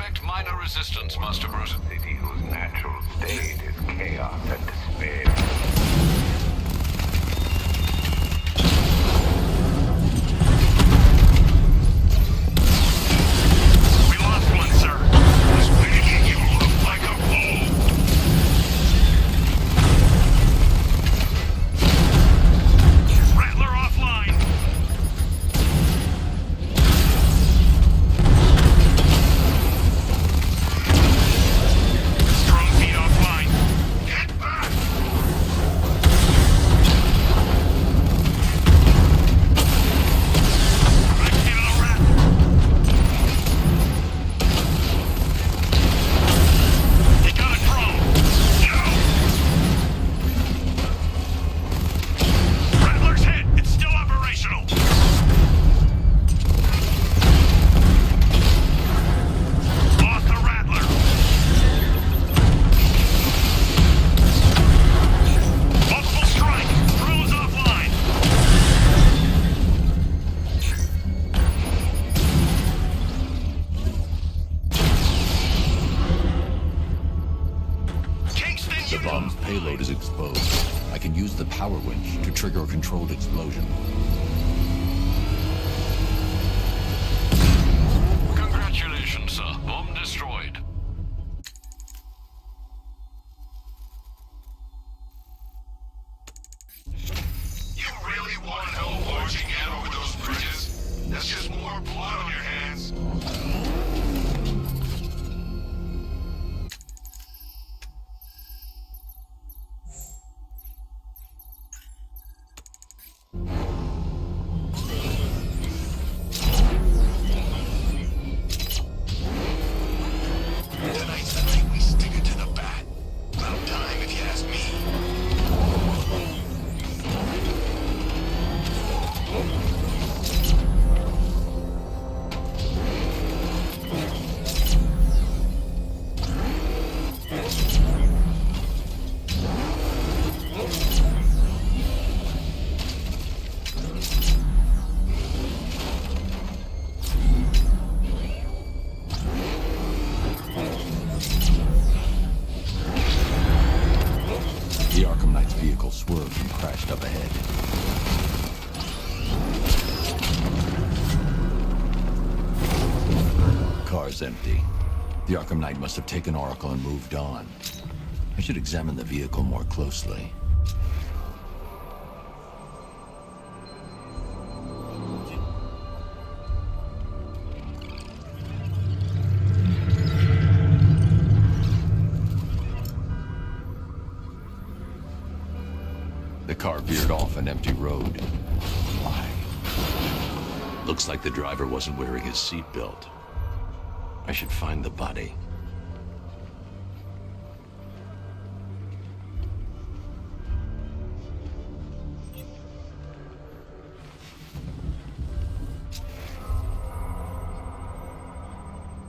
expect minor resistance, Master Bruce. A city whose natural state is chaos and despair. The bomb's payload is exposed. I can use the power winch to trigger a controlled explosion. Congratulations, sir. Bomb destroyed. You really want help marching in over those bridges? That's just more blood on your hands. Tonight's the night we stick it to the bat. About time, if you ask me. The Arkham Knight's vehicle swerved and crashed up ahead. Car's empty. The Arkham Knight must have taken Oracle and moved on. I should examine the vehicle more closely. The car veered off an empty road. Why? Looks like the driver wasn't wearing his seatbelt. I should find the body.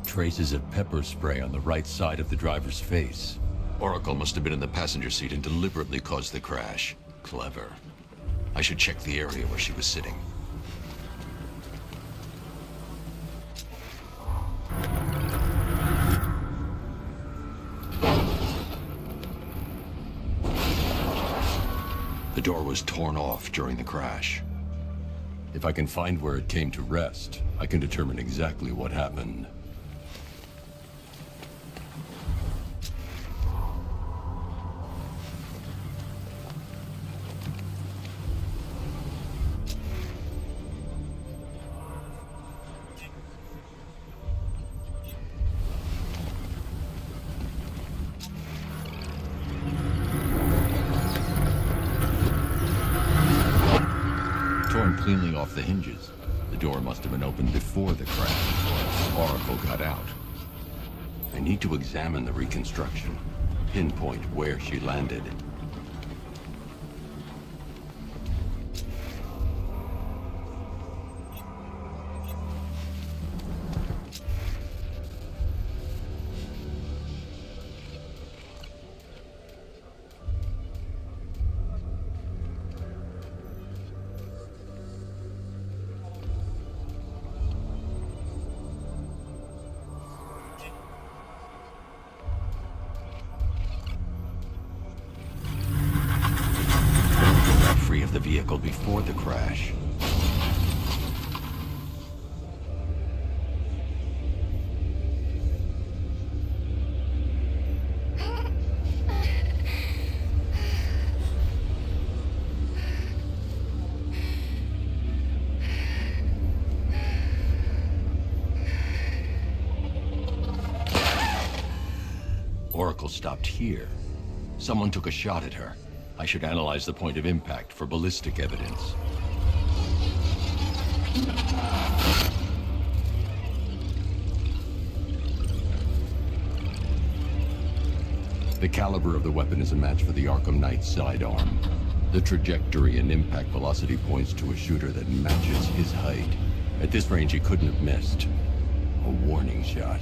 Traces of pepper spray on the right side of the driver's face. Oracle must have been in the passenger seat and deliberately caused the crash. Clever. I should check the area where she was sitting. The door was torn off during the crash. If I can find where it came to rest, I can determine exactly what happened. Torn cleanly off the hinges. The door must have been opened before the crash. Oracle got out. I need to examine the reconstruction, pinpoint where she landed. vehicle before the crash. Oracle stopped here. Someone took a shot at her. I should analyze the point of impact for ballistic evidence. The caliber of the weapon is a match for the Arkham Knight's sidearm. The trajectory and impact velocity points to a shooter that matches his height. At this range, he couldn't have missed. A warning shot.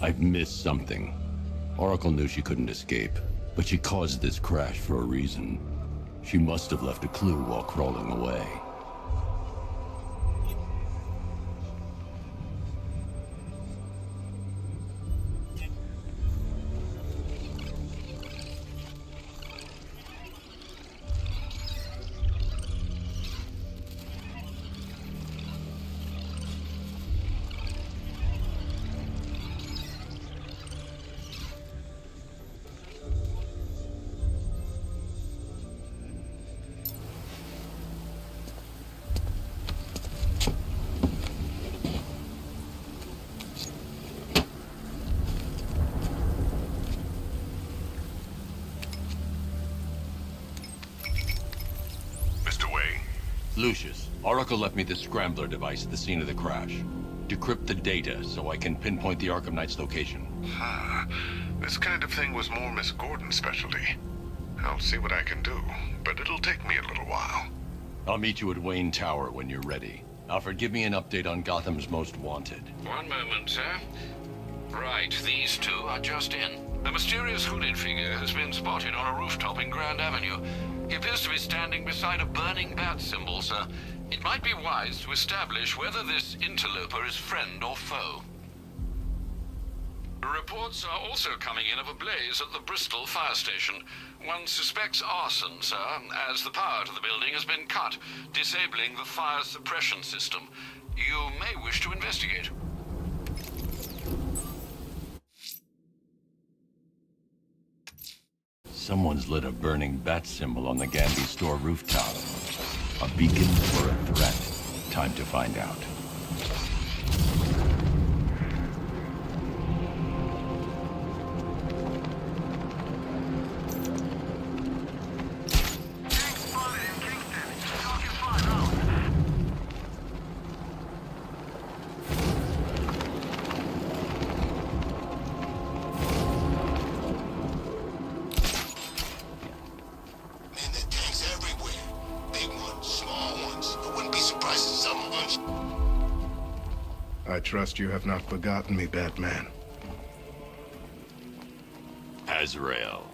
I've missed something. Oracle knew she couldn't escape, but she caused this crash for a reason. She must have left a clue while crawling away. Lucius, Oracle left me the scrambler device at the scene of the crash. Decrypt the data so I can pinpoint the Arkham Knight's location. This kind of thing was more Miss Gordon's specialty. I'll see what I can do, but it'll take me a little while. I'll meet you at Wayne Tower when you're ready. Alfred, give me an update on Gotham's Most Wanted. One moment, sir. Right, these two are just in. A mysterious hooded figure has been spotted on a rooftop in Grand Avenue. He appears to be standing beside a burning bat symbol, sir. It might be wise to establish whether this interloper is friend or foe. Reports are also coming in of a blaze at the Bristol fire station. One suspects arson, sir, as the power to the building has been cut, disabling the fire suppression system. You may wish to investigate. Someone's lit a burning bat symbol on the Gandy store rooftop. A beacon or a threat? Time to find out. I trust you have not forgotten me, Batman. Azrael.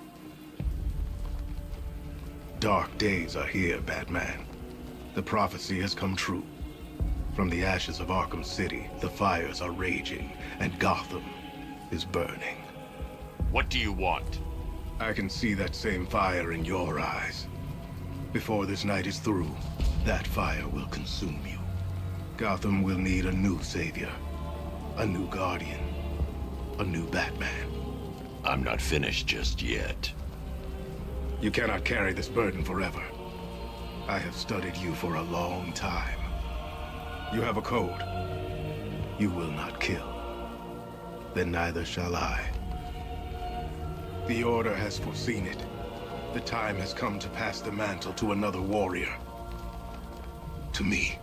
Dark days are here, Batman. The prophecy has come true. From the ashes of Arkham City, the fires are raging, and Gotham is burning. What do you want? I can see that same fire in your eyes. Before this night is through, that fire will consume you. Gotham will need a new savior, a new guardian, a new Batman. I'm not finished just yet. You cannot carry this burden forever. I have studied you for a long time. You have a code. You will not kill. Then neither shall I. The Order has foreseen it. The time has come to pass the mantle to another warrior. To me.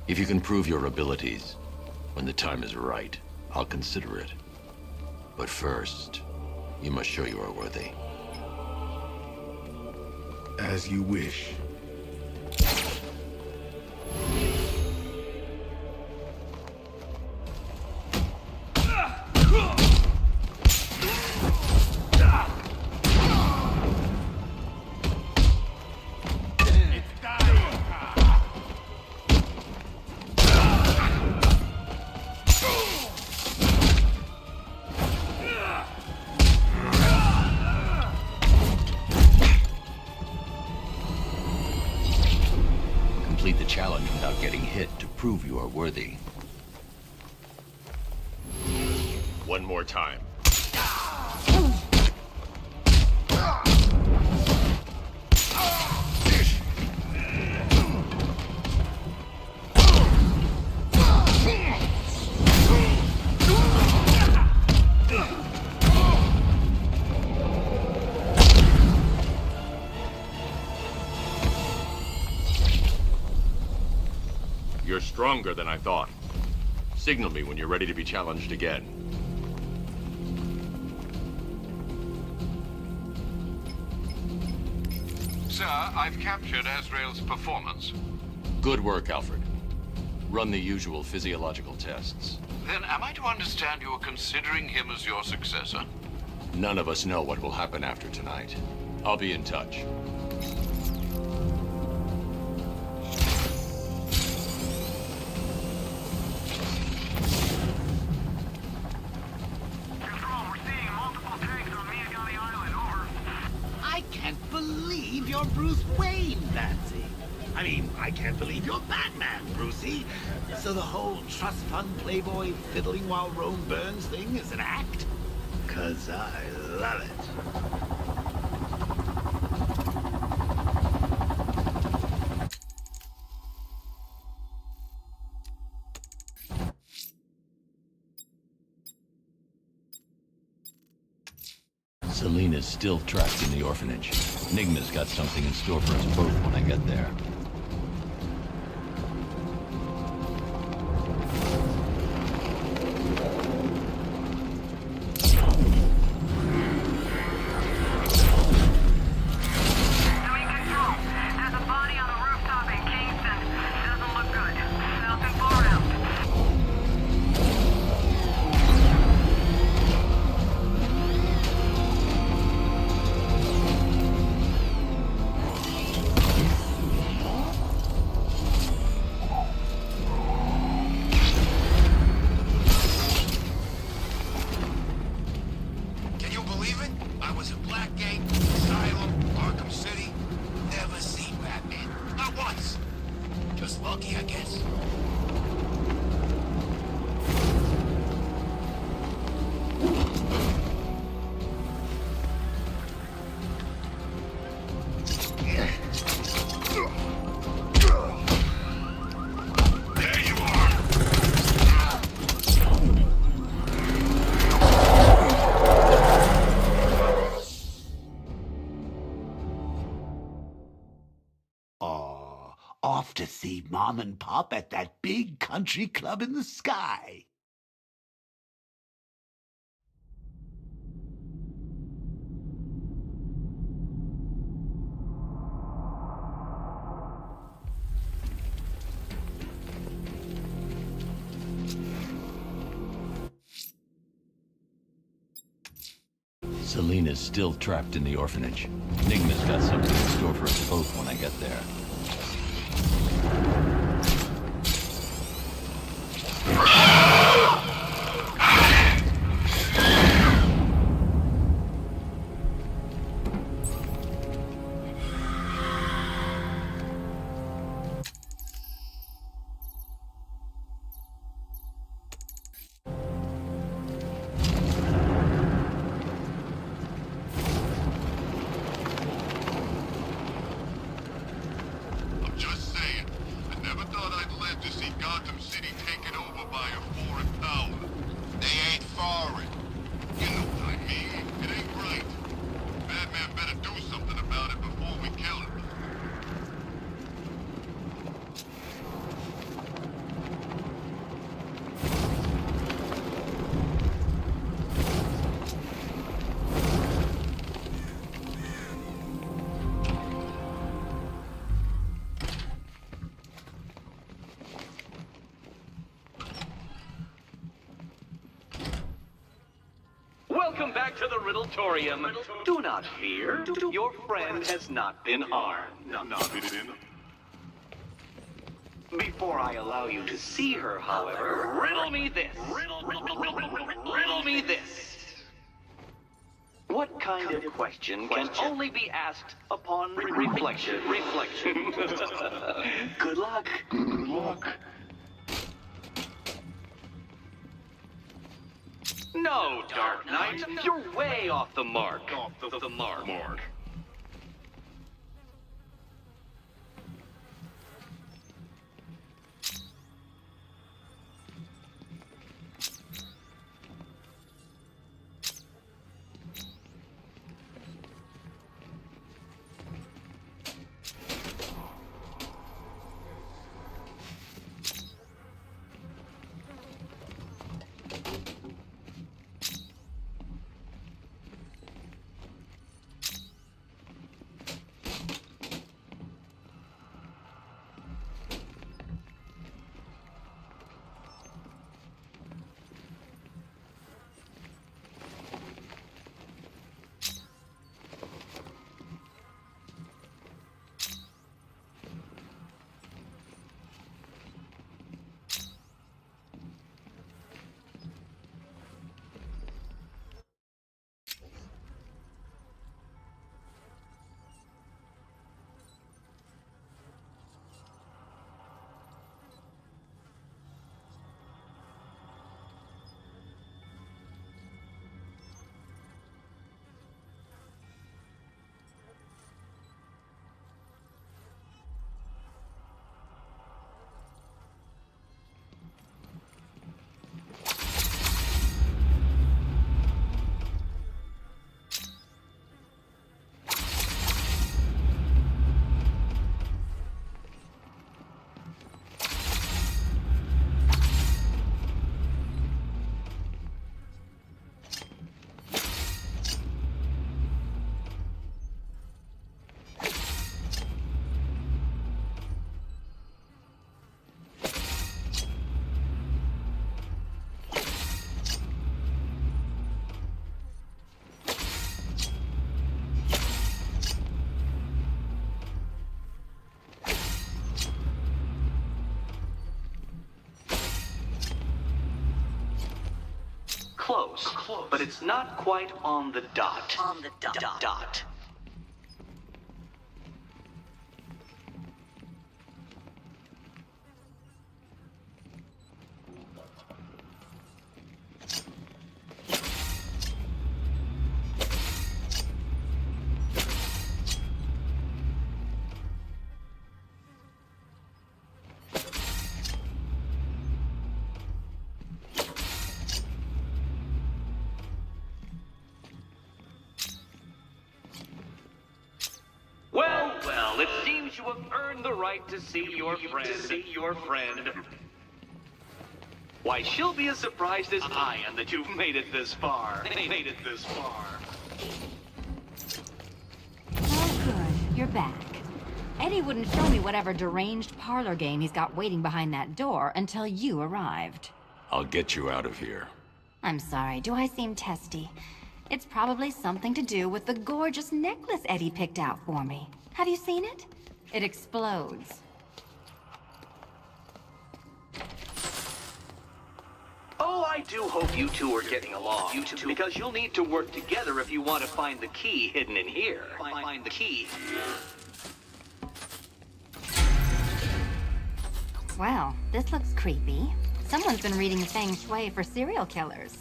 If you can prove your abilities, when the time is right, I'll consider it. But first, you must show you are worthy. As you wish. prove you are worthy. One more time. You're stronger than I thought. Signal me when you're ready to be challenged again. Sir, I've captured Azrael's performance. Good work, Alfred. Run the usual physiological tests. Then am I to understand you are considering him as your successor? None of us know what will happen after tonight. I'll be in touch. I can't believe you're Bruce Wayne, Nancy. I mean, I can't believe you're Batman, Brucey. So the whole trust fund playboy fiddling while Rome burns thing is an act? 'Cause I love it. Selena's still trapped in the orphanage. Nigma's got something in store for us both when I get there. Can you believe it? I was at Blackgate, Asylum, Arkham City. Never seen Batman. Not once. Just lucky, I guess. Off to see Mom and Pop at that big country club in the sky. Selena's still trapped in the orphanage. Nigma's got something in store for us both when I get there. I'm just saying, I never thought I'd live to see Gotham City taken over by a foreign power. They ain't foreign. You know what I mean. It ain't right. Batman better do something about it before we kill him. Welcome back to the Riddletorium. Do not fear. Your friend has not been harmed. Before I allow you to see her, however, riddle me this. Riddle me this. What kind of question can only be asked upon reflection? Good luck. Good luck. No, Dark Knight. You're way off the mark. Off the mark. Close, but it's not quite on the dot. On the dot. Well, it seems you have earned the right to see your friend. Why, she'll be as surprised as I am that you've made it this far. Oh, good. You're back. Eddie wouldn't show me whatever deranged parlor game he's got waiting behind that door until you arrived. I'll get you out of here. I'm sorry, do I seem testy? It's probably something to do with the gorgeous necklace Eddie picked out for me. Have you seen it? It explodes. Oh, I do hope you two are getting along. Because you'll need to work together if you want to find the key hidden in here. Find the key. Well, this looks creepy. Someone's been reading Feng Shui for serial killers.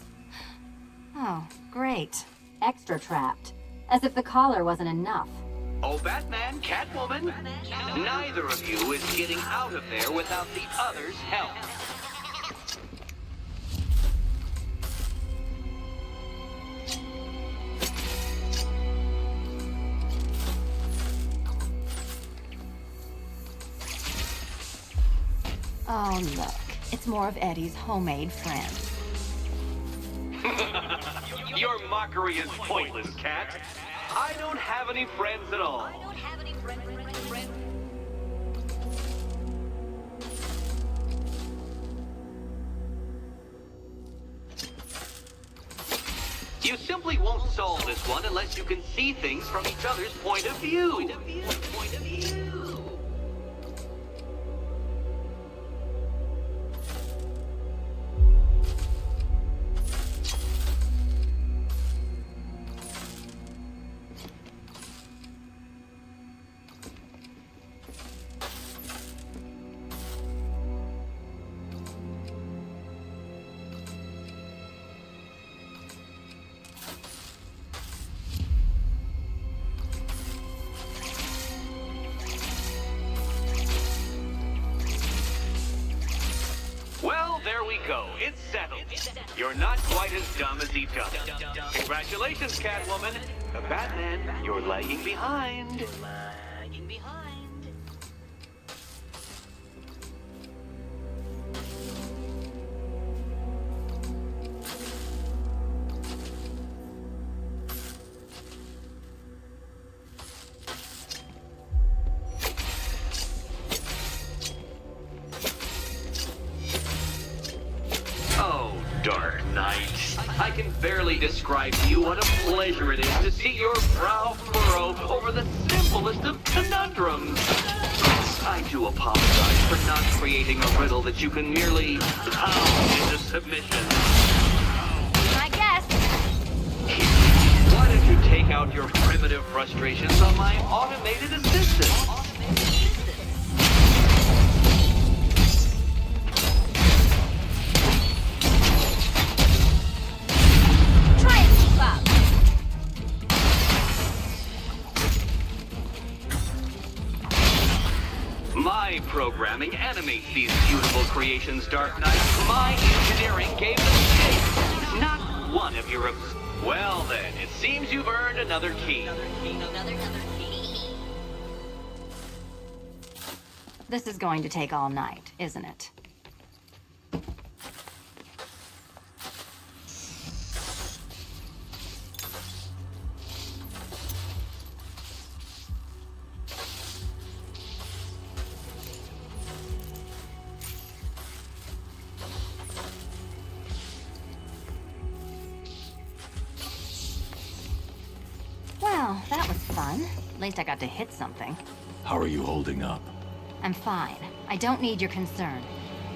Oh, great. Extra trapped. As if the collar wasn't enough. Oh, Batman, Catwoman, neither of you is getting out of there without the other's help. Oh, look. It's more of Eddie's homemade friend. Your mockery is pointless, Cat. I don't have any friends at all. You simply won't solve this one unless you can see things from each other's point of view. go. It's settled. You're not quite as dumb as he does. Congratulations, Catwoman. Batman, you're lagging behind. Dark Knight, I can barely describe to you what a pleasure it is to see your brow furrow over the simplest of conundrums. I do apologize for not creating a riddle that you can merely pound into submission. I guess. Why don't you take out your primitive frustrations on my automated assistant? My programming animates these beautiful creations, Dark Knight. My engineering gave them shape. Not one of your... Well then, it seems you've earned another key. This is going to take all night, isn't it? Well, that was fun. At least I got to hit something. How are you holding up? I'm fine. I don't need your concern.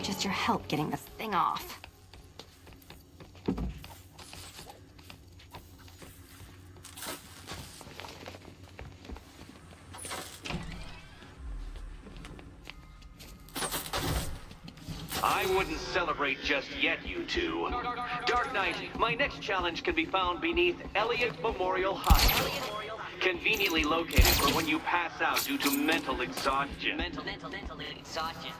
Just your help getting this thing off. I wouldn't celebrate just yet, you two. Dark Knight, my next challenge can be found beneath Elliott Memorial Hospital. Conveniently located for when you pass out due to mental exhaustion. Mental exhaustion.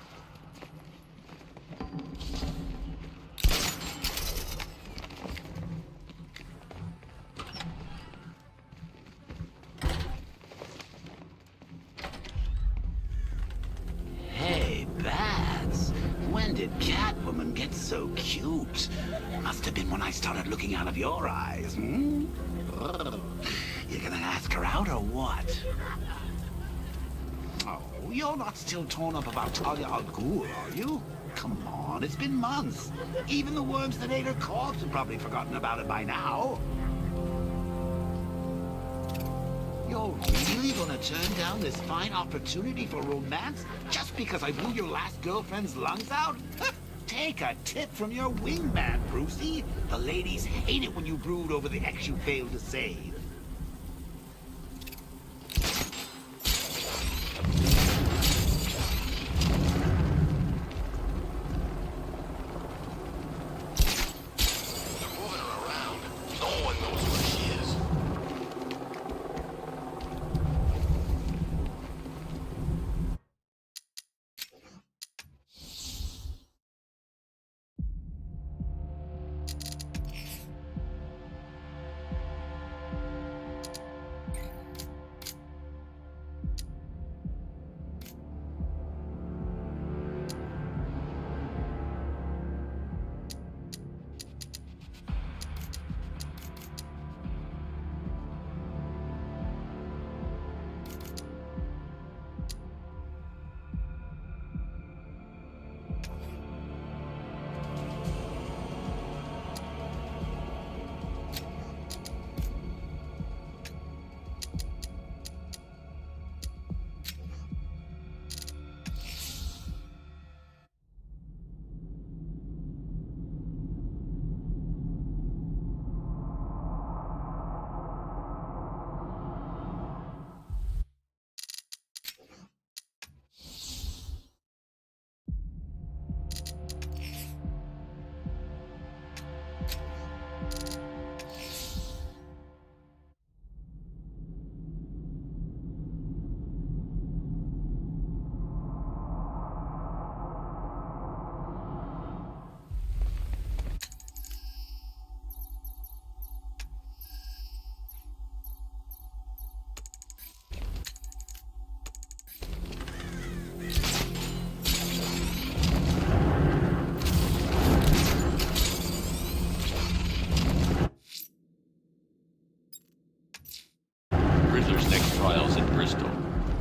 Hey, Bats. When did Catwoman get so cute? Must have been when I started looking out of your eyes, hmm? You gonna ask her out or what? Oh, you're not still torn up about Talia al Ghul, are you? Come on, it's been months. Even the worms that ate her corpse have probably forgotten about it by now. You're really gonna turn down this fine opportunity for romance just because I blew your last girlfriend's lungs out? Take a tip from your wingman, Brucey. The ladies hate it when you brood over the ex you failed to save.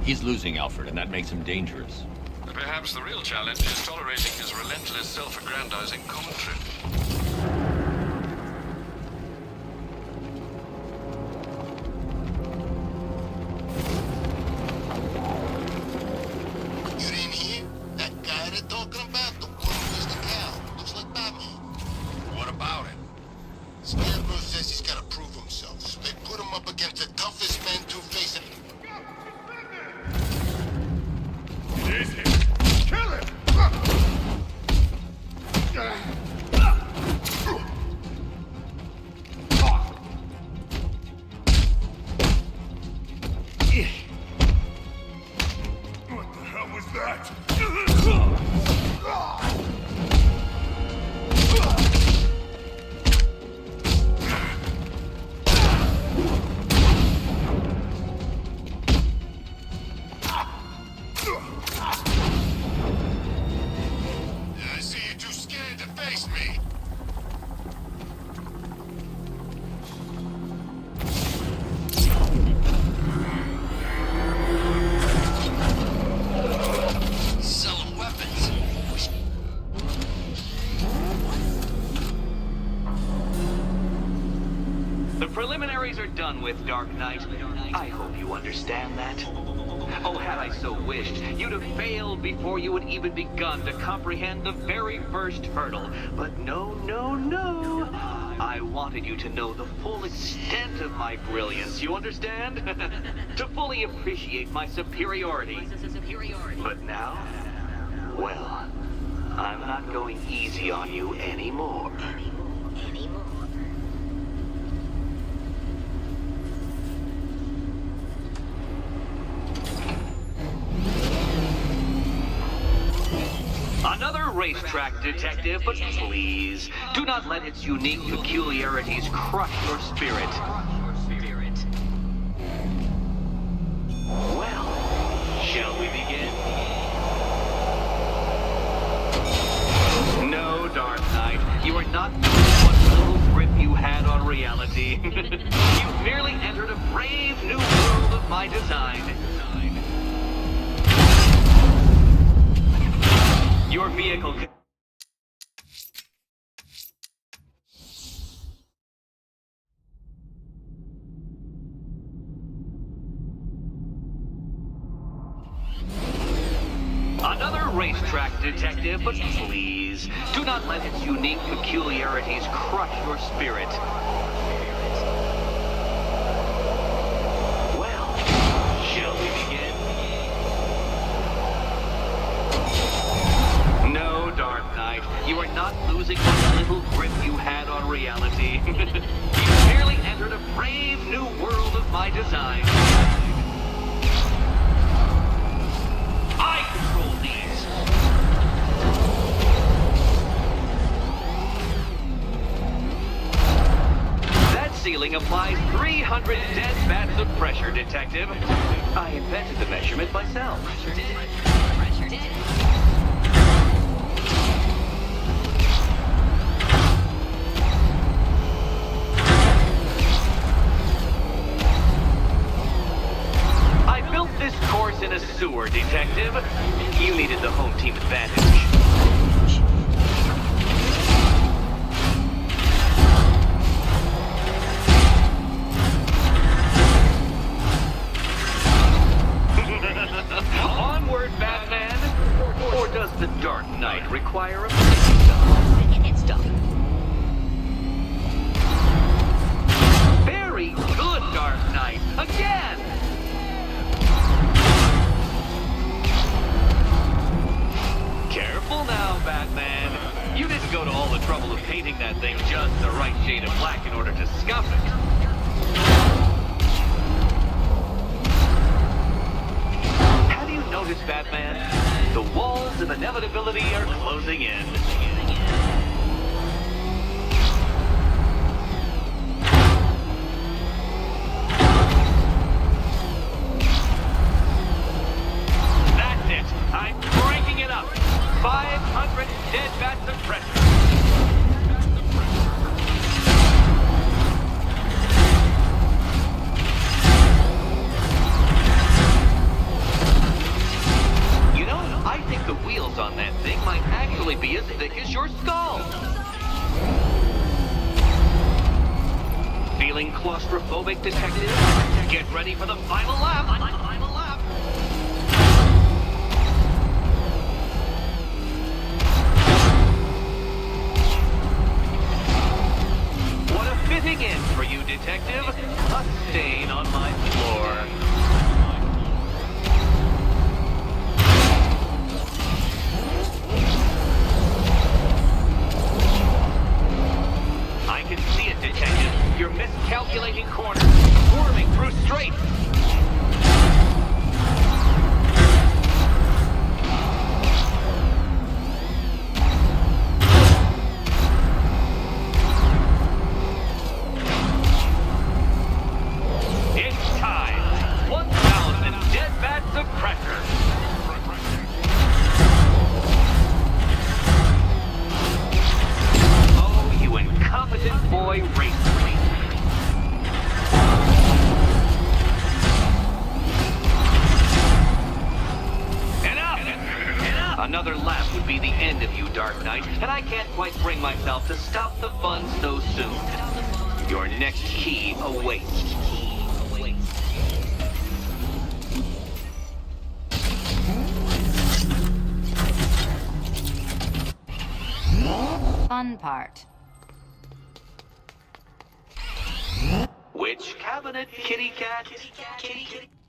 He's losing Alfred, and that makes him dangerous. Perhaps the real challenge is tolerating his relentless self-aggrandizing commentary. You didn't hear? That guy they're talking about, the one who is the cow, looks like Batman. What about it? Scarecrow says he's got to prove himself, so they put him up against the toughest man to face him. It is him! Kill him! What the hell was that? I see you're too scared to face me. Selling weapons. The preliminaries are done with, Dark Knight. I hope you understand that. Oh, had I so wished, you'd have failed before you had even begun to comprehend the very first hurdle. But no, no, no. I wanted you to know the full extent of my brilliance, you understand? To fully appreciate my superiority. But now, well, I'm not going easy on you anymore. Another racetrack detective, but please, do not let its unique peculiarities crush your spirit. Well, shall we begin? No, Dark Knight, you are not doing what little grip you had on reality. You've merely entered a brave new world of my design. Your vehicle can... Another racetrack detective, but please, do not let its unique peculiarities crush your spirit. Well, shall we begin? No, Dark Knight, you are not losing the little grip you had on reality. You merely entered a brave new world of my design. I control these. That ceiling applies 300 dead bats of pressure, Detective. I invented the measurement myself. This course in a sewer, Detective. You needed the home team advantage. Onward, Batman! Or does the Dark Knight require a pit stop? Very good, Dark Knight! Again! Careful now, Batman. You didn't go to all the trouble of painting that thing just the right shade of black in order to scuff it. Have you noticed, Batman? The walls of inevitability are closing in. That's it. I'm breaking it up. 500 dead bats of pressure. claustrophobic, detective? Get ready for the final lap! Final lap! What a fitting end for you, detective. A stain on my floor. I can see it, detective. You're miscalculating corners, swerving through straight. It's time. 1,000 dead bat suppressors. Oh, you incompetent boy racer. Another lap would be the end of you, Dark Knight, and I can't quite bring myself to stop the fun so soon. Your next key awaits. Fun part. Which cabinet, kitty cat?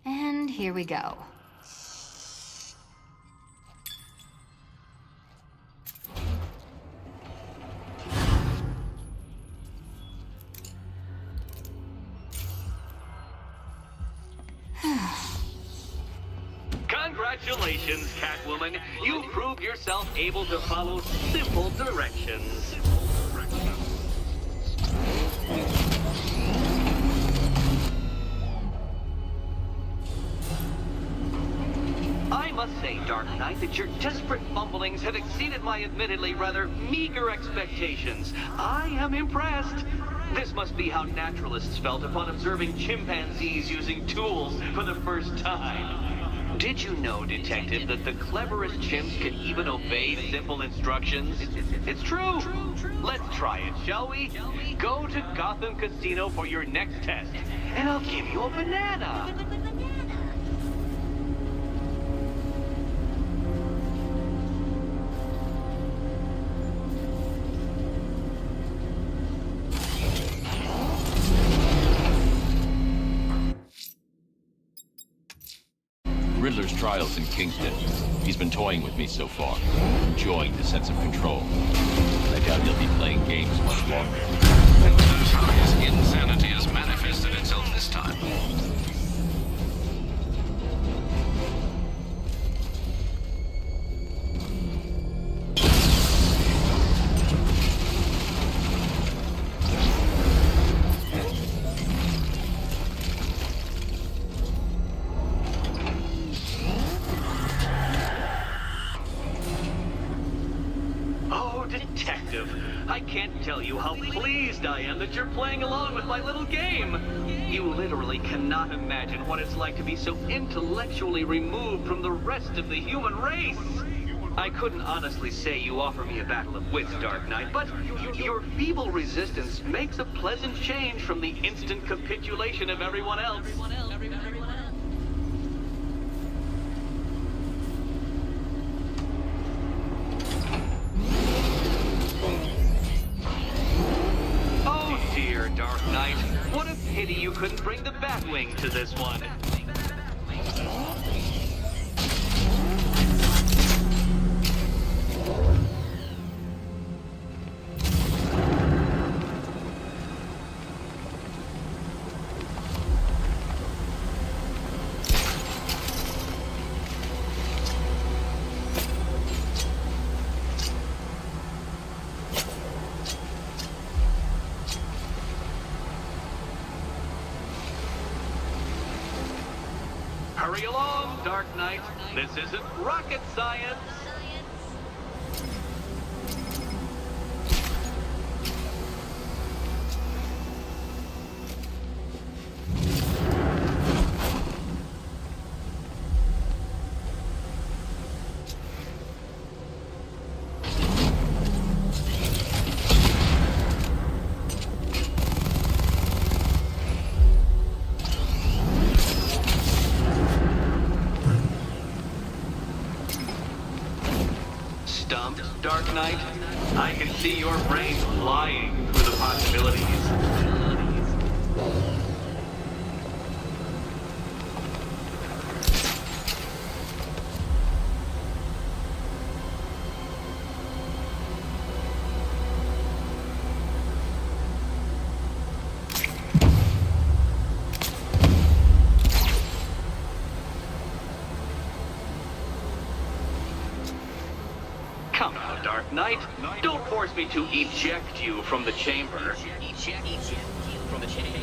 And here we go. Congratulations, Catwoman. You proved yourself able to follow simple directions. I must say, Dark Knight, that your desperate fumblings have exceeded my admittedly rather meager expectations. I am impressed. This must be how naturalists felt upon observing chimpanzees using tools for the first time. Did you know, Detective, that the cleverest chimps can even obey simple instructions? It's true. Let's try it, shall we? Go to Gotham Casino for your next test, and I'll give you a banana. Riddler's trial's in Kingston. He's been toying with me so far, enjoying the sense of control. I doubt he'll be playing games much longer. Notice how his insanity has manifested itself this time. I can't tell you how pleased I am that you're playing along with my little game. You literally cannot imagine what it's like to be so intellectually removed from the rest of the human race. I couldn't honestly say you offer me a battle of wits, Dark Knight, but your feeble resistance makes a pleasant change from the instant capitulation of everyone else. Dark Knight, what a pity you couldn't bring the Batwing to this one. Hurry along, Dark Knight. This isn't rocket science. Dark Knight. I can see your brain flying through the possibilities. Come now, Dark Knight. Don't force me to eject you from the chamber. Eject you from the chamber.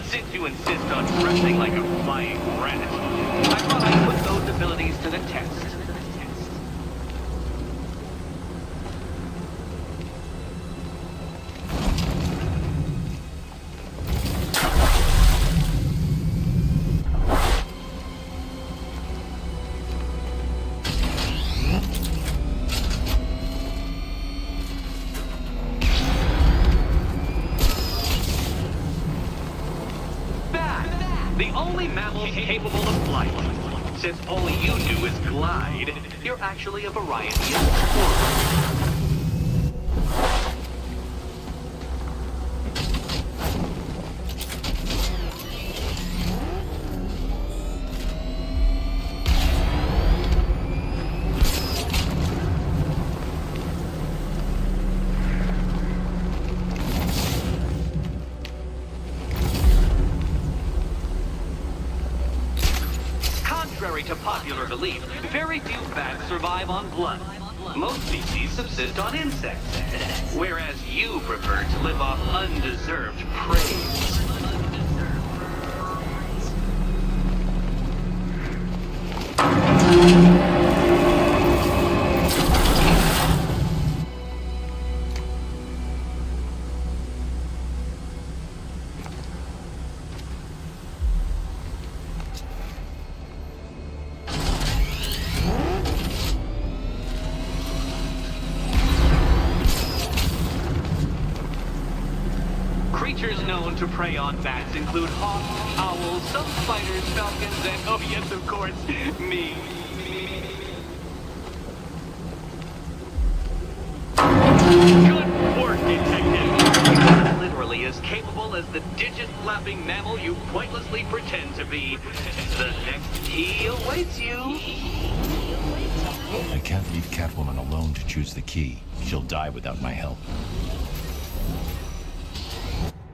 Since you insist on dressing like a flying rat, I thought I'd put those abilities to the test. The only mammal capable of flight. Since all you do is glide, you're actually a variety of squirrels. Contrary to popular belief, very few bats survive on blood. Most species subsist on insects, whereas you prefer to live off undeserved praise. Creatures known to prey on bats include hawks, owls, some spiders, falcons, and, oh yes, of course, me. Good work, Detective. You're literally as capable as the digit-flapping mammal you pointlessly pretend to be. The next key awaits you. I can't leave Catwoman alone to choose the key. She'll die without my help.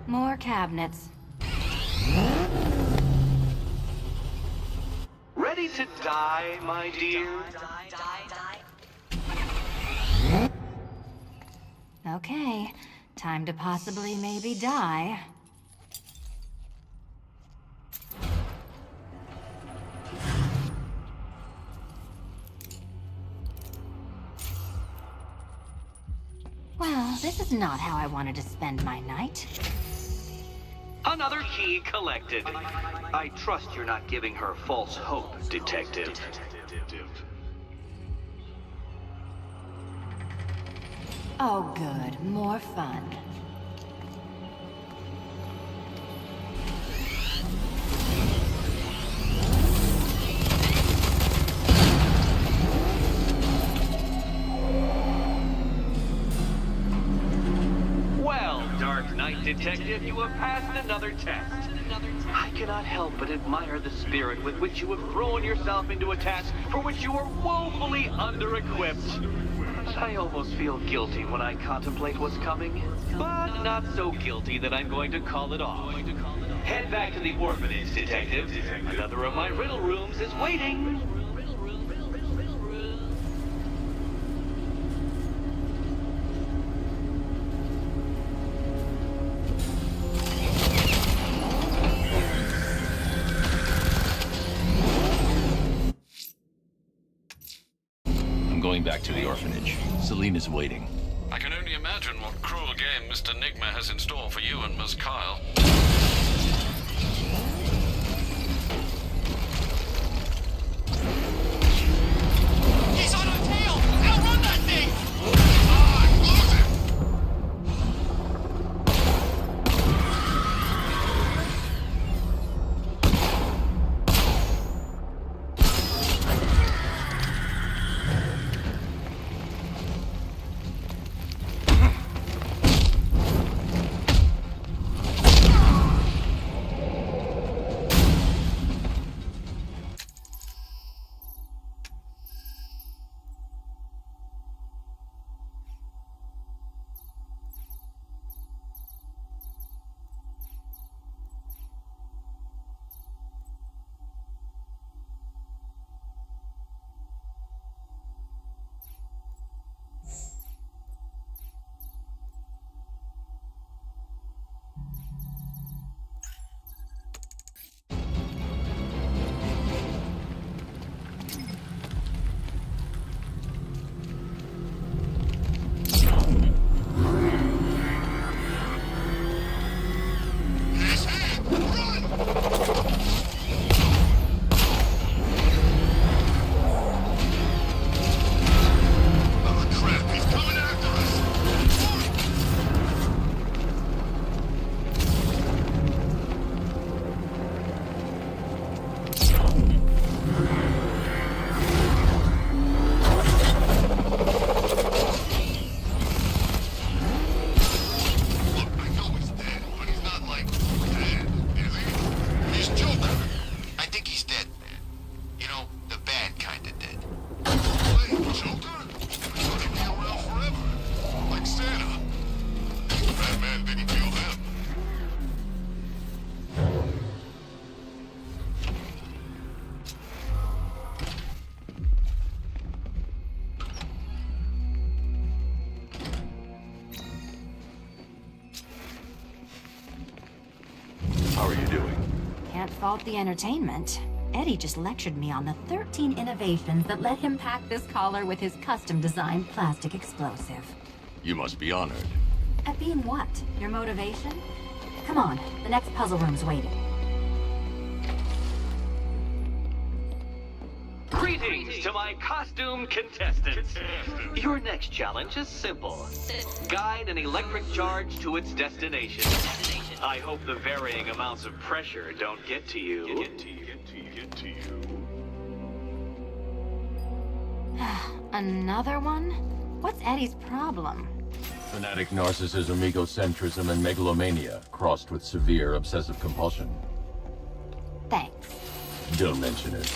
More cabinets. Ready to die, my dear? Okay, time to possibly maybe die. Well, this is not how I wanted to spend my night. Another key collected. I trust you're not giving her false hope, Detective. Oh, good. More fun. Well, Dark Knight Detective, you have passed another test. I cannot help but admire the spirit with which you have thrown yourself into a task for which you are woefully under-equipped. I almost feel guilty when I contemplate what's coming, but not so guilty that I'm going to call it off. Head back to the orphanage, Detective. Another of my riddle rooms is waiting. I'm going back to the orphanage. Celine is waiting. I can only imagine what cruel game Mr. Nigma has in store for you and Ms. Kyle. He's on our tail! Outrun that thing! Ah, lose it! Can't fault the entertainment. Eddie just lectured me on the 13 innovations that let him pack this collar with his custom-designed plastic explosive. You must be honored. At being what? Your motivation? Come on, the next puzzle room's waiting. Greetings to my costumed contestants. Your next challenge is simple. Guide an electric charge to its destination. I hope the varying amounts of pressure don't get to you. Another one? What's Eddie's problem? Fanatic narcissism, egocentrism, and megalomania, crossed with severe obsessive compulsion. Thanks. Don't mention it.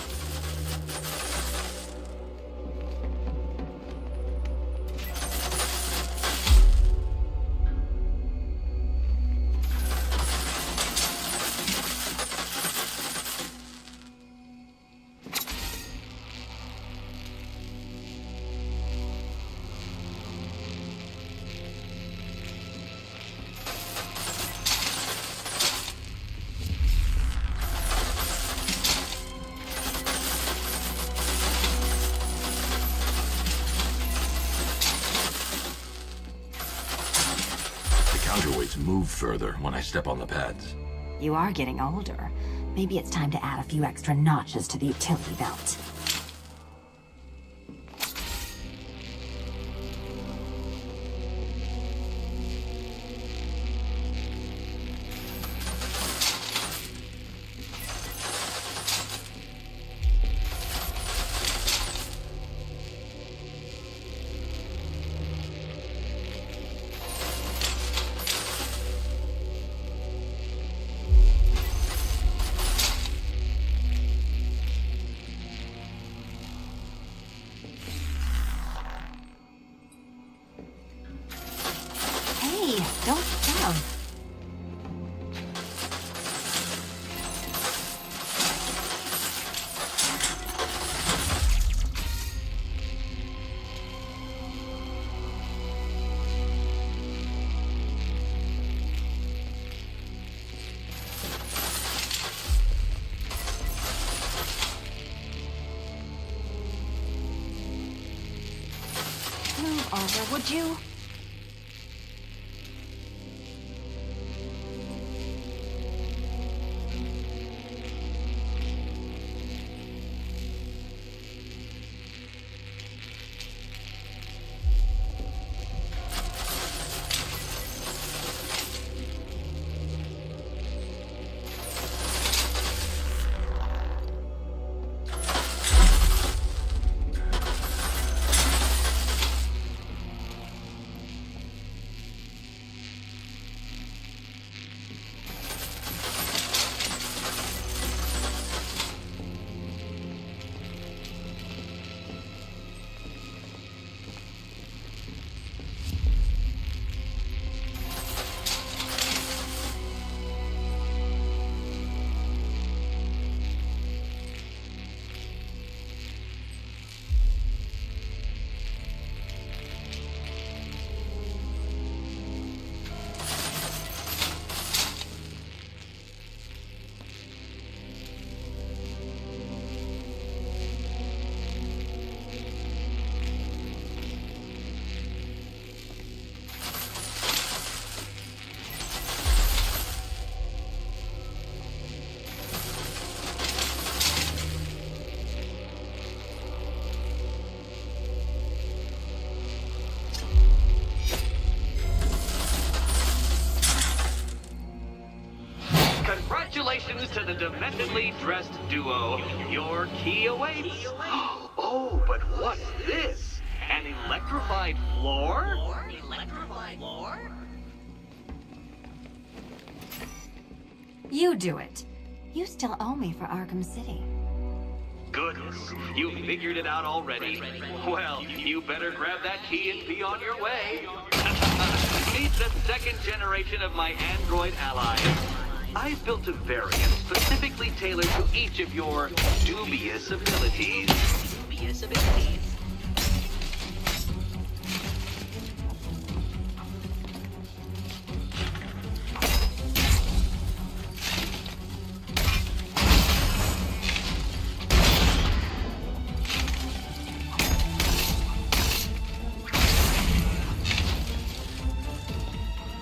Counterweights move further when I step on the pads. You are getting older. Maybe it's time to add a few extra notches to the utility belt. over, would you? Congratulations to the dementedly dressed duo. Your key awaits. Oh, but what's this? An electrified floor? Electrified floor? You do it. You still owe me for Arkham City. Goodness, you figured it out already. Well, you better grab that key and be on your way. Meet the second generation of my android allies. I've built a variant specifically tailored to each of your dubious abilities. Dubious abilities.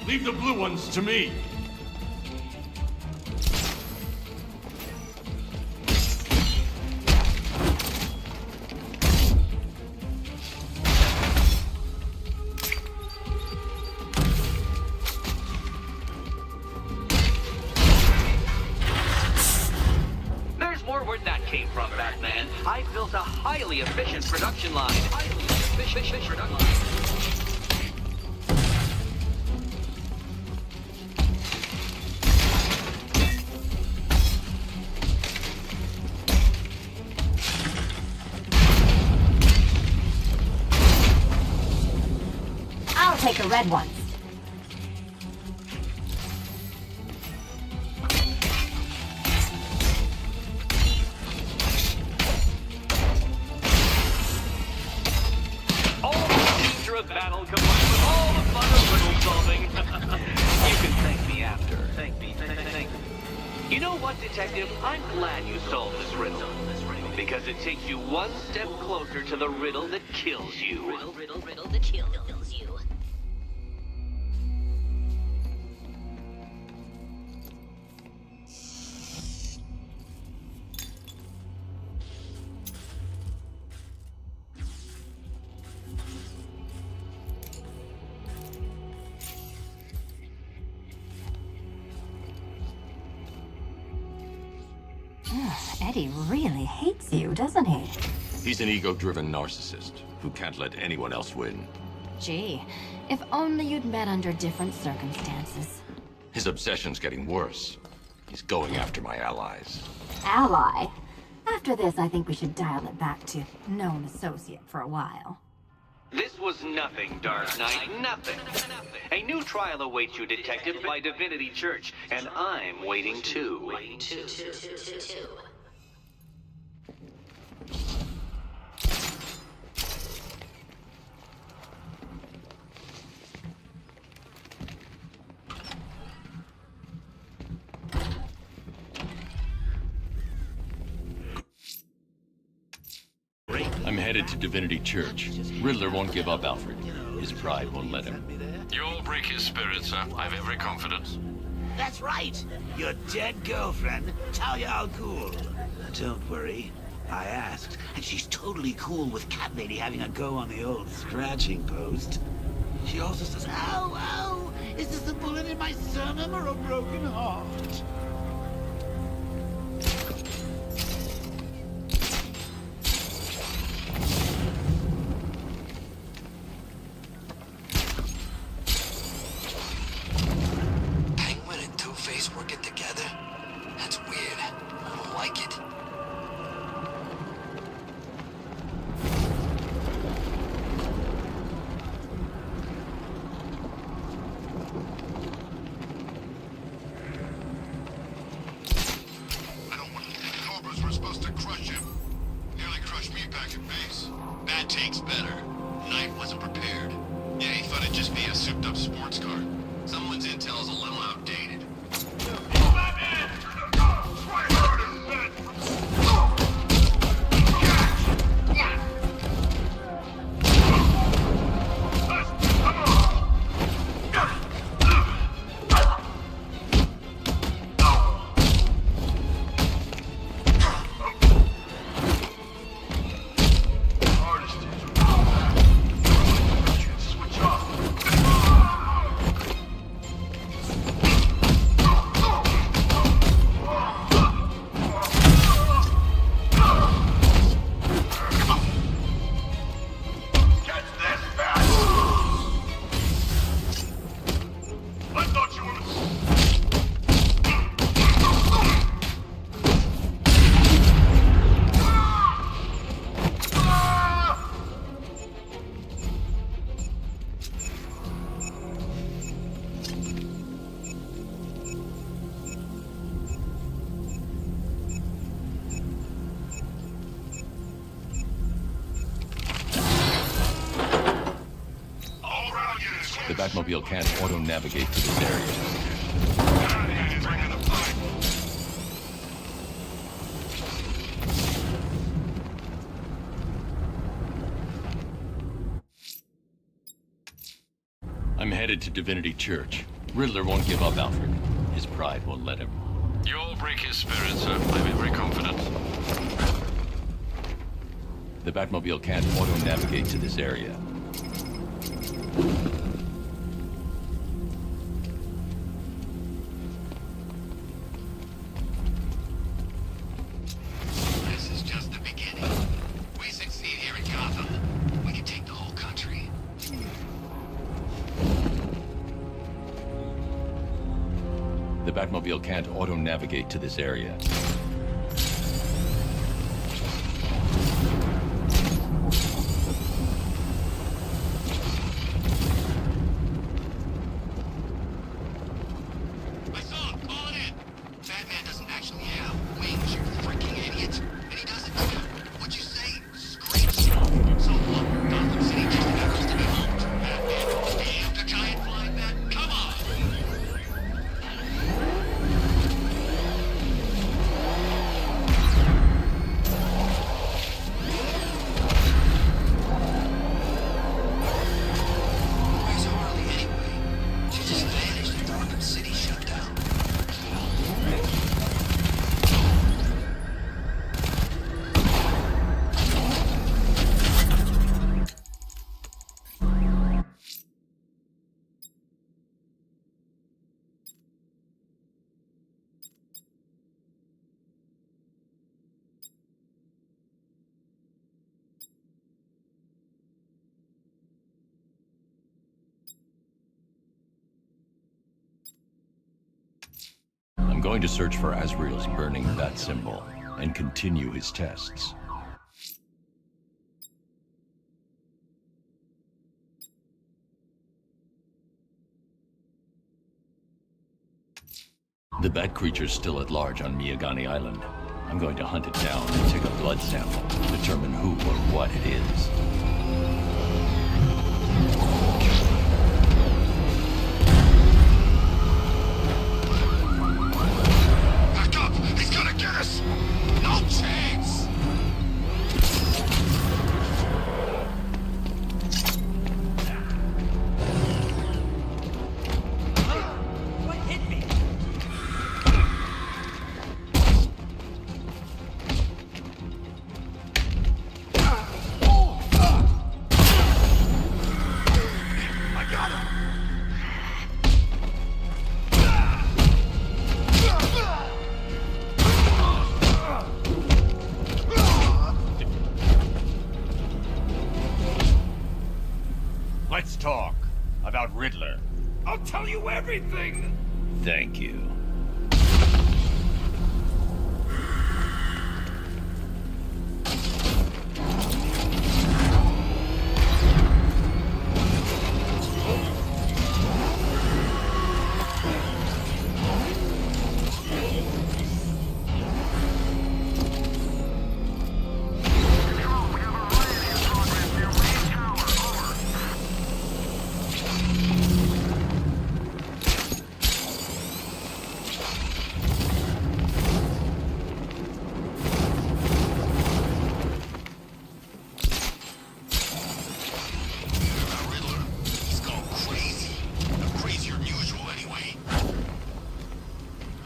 Leave the blue ones to me. There's more where that came from, Batman. I built a highly efficient production line. Highly efficient production line. I'll take the red ones. All the danger of battle combined with all the fun of riddle solving. You can thank me after. Thank me. You know what, Detective? I'm glad you solved this riddle. Because it takes you one step closer to the riddle that kills you. Riddle that kills you. Eddie really hates you, doesn't he? He's an ego-driven narcissist who can't let anyone else win. Gee, if only you'd met under different circumstances. His obsession's getting worse. He's going after my allies. Ally? After this, I think we should dial it back to known associate for a while. This was nothing, Dark Knight, nothing. A new trial awaits you, Detective, by Divinity Church, and I'm waiting too. I'm headed to Divinity Church. Riddler won't give up, Alfred. His pride won't let him. You'll break his spirit, sir. I've every confidence. That's right. Your dead girlfriend, Talia Al Ghul. Don't worry. I asked, and she's totally cool with Cat Lady having a go on the old scratching post. She also says, ow, ow, is this a bullet in my sternum or a broken heart? Penguin and Two-Face working together? That's weird. I don't like it. I don't want to. Cobras were supposed to crush him. Nearly crushed me back at base. That takes better. Knight wasn't prepared. Yeah, he thought it'd just be a souped-up sports car. Someone's intel's a little outdated. The Batmobile can't auto-navigate to this area. I'm headed to Divinity Church. Riddler won't give up, Alfred. His pride won't let him. You'll break his spirit, sir. I've every confidence. The Batmobile can't auto-navigate to this area. This is just the beginning. We succeed here in Gotham, we can take the whole country. The Batmobile can't auto-navigate to this area. I saw him, call it in. Batman doesn't actually have wings, you freaking idiot. And he doesn't care. What'd you say? Screech? So what? Gotham City just happens to be home to Batman and a giant flying bat? Come on! Where's Harley anyway? She just vanished and Arkham City shut down. I'm going to search for Azrael's burning bat symbol and continue his tests. The bat creature's still at large on Miyagani Island. I'm going to hunt it down and take a blood sample to determine who or what it is. Back up! He's gonna get us! No chance! I'll tell you everything! Thank you.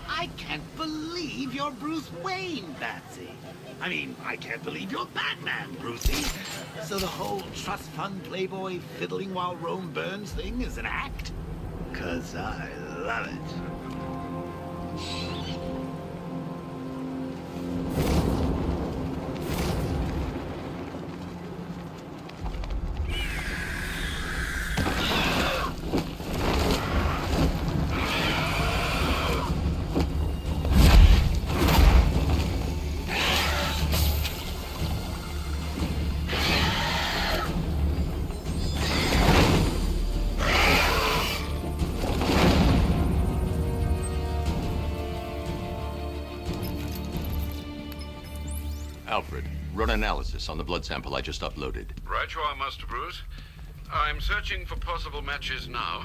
I can't believe you're Bruce Wayne, Batsy. I mean, I can't believe you're Batman, Brucey. So the whole trust fund playboy fiddling while Rome burns thing is an act? 'Cause I love it. Alfred, run analysis on the blood sample I just uploaded. Right you are, Master Bruce. I'm searching for possible matches now.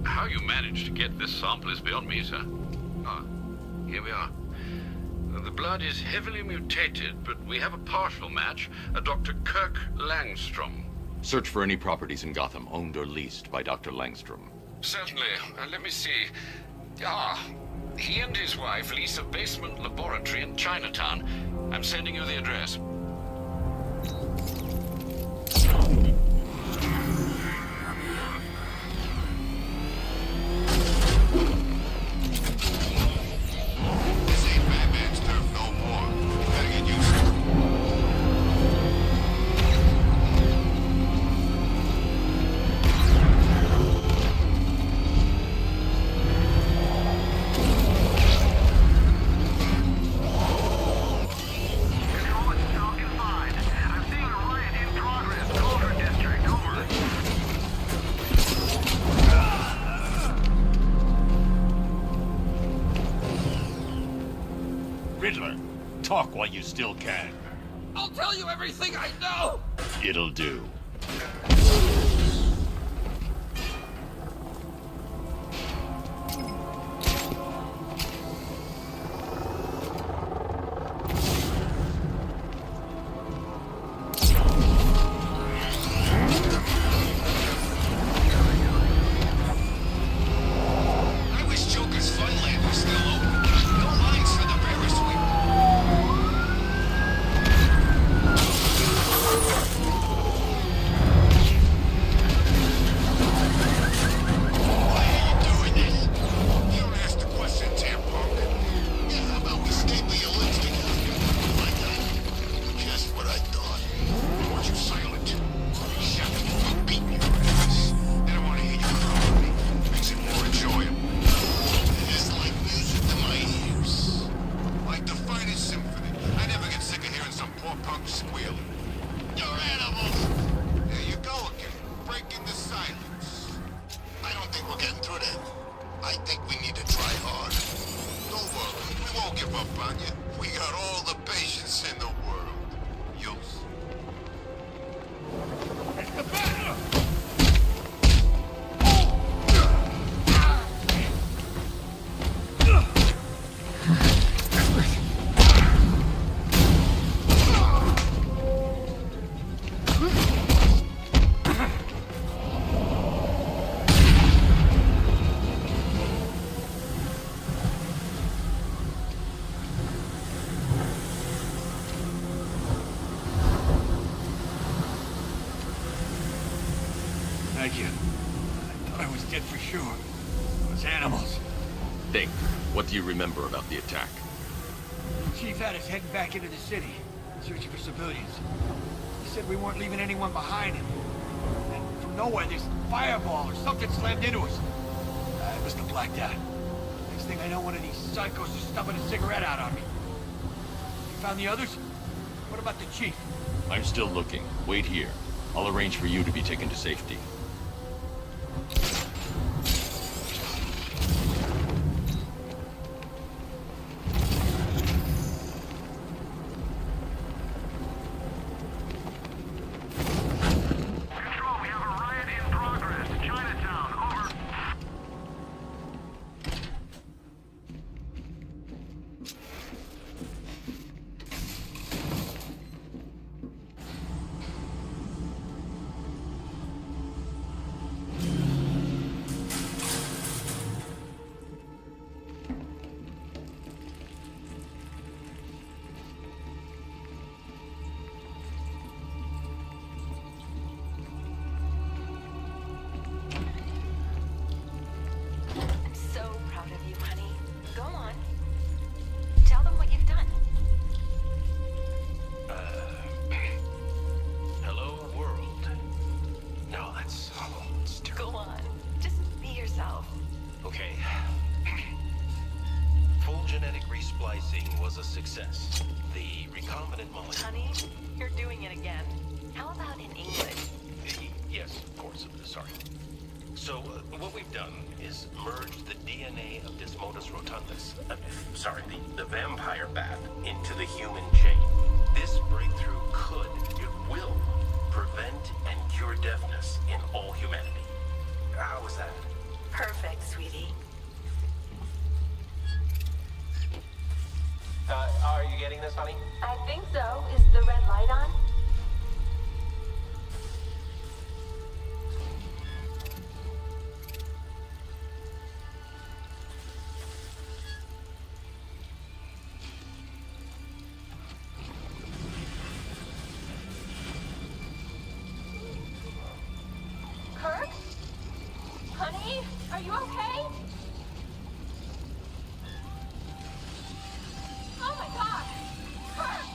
How you managed to get this sample is beyond me, sir. Ah, here we are. The blood is heavily mutated, but we have a partial match, a Dr. Kirk Langstrom. Search for any properties in Gotham owned or leased by Dr. Langstrom. Certainly. Let me see. Ah, he and his wife lease a basement laboratory in Chinatown. I'm sending you the address. This ain't Batman's turf no more. You better get used to it. Riddler, talk while you still can. I'll tell you everything I know! It'll do. I wish Joker's Funland was still open. No lines for the Ferris wheel. Why are you doing this? You don't ask the question, tampon. Yeah, how about we staple your lips together? Like that. Just what I thought. Weren't you silent? Shut up. I'm beating your ass. They don't want to hear you cry. Makes it more enjoyable. It's like music to my ears. Like the finest symphony. I never get sick of hearing some poor punk squealing. You're animals! There you go again. Breaking the silence. I don't think we're getting through that. I think we need to try harder. Don't worry. We won't give up on you. We got all the patience in the world. You'll see. Thank you. I thought I was dead for sure. Those animals. Think, what do you remember about the attack? The chief had us heading back into the city, searching for civilians. He said we weren't leaving anyone behind him. And from of nowhere, this fireball or something slammed into us. I must have blacked out. Next thing I know, one of these psychos is stubbing a cigarette out on me. You found the others? What about the chief? I'm still looking. Wait here. I'll arrange for you to be taken to safety. Was a success. The recombinant molecule... Honey, you're doing it again. How about in English? Yes, of course. Sorry. So, what we've done is merged the DNA of Desmodus rotundus, the vampire bat, into the human chain. This breakthrough will prevent and cure deafness in all humanity. How was that? Perfect, sweetie. Are you getting this, honey? I think so. Is the red light on? Kirk? Honey? Are you okay? Oh my god! Kirk!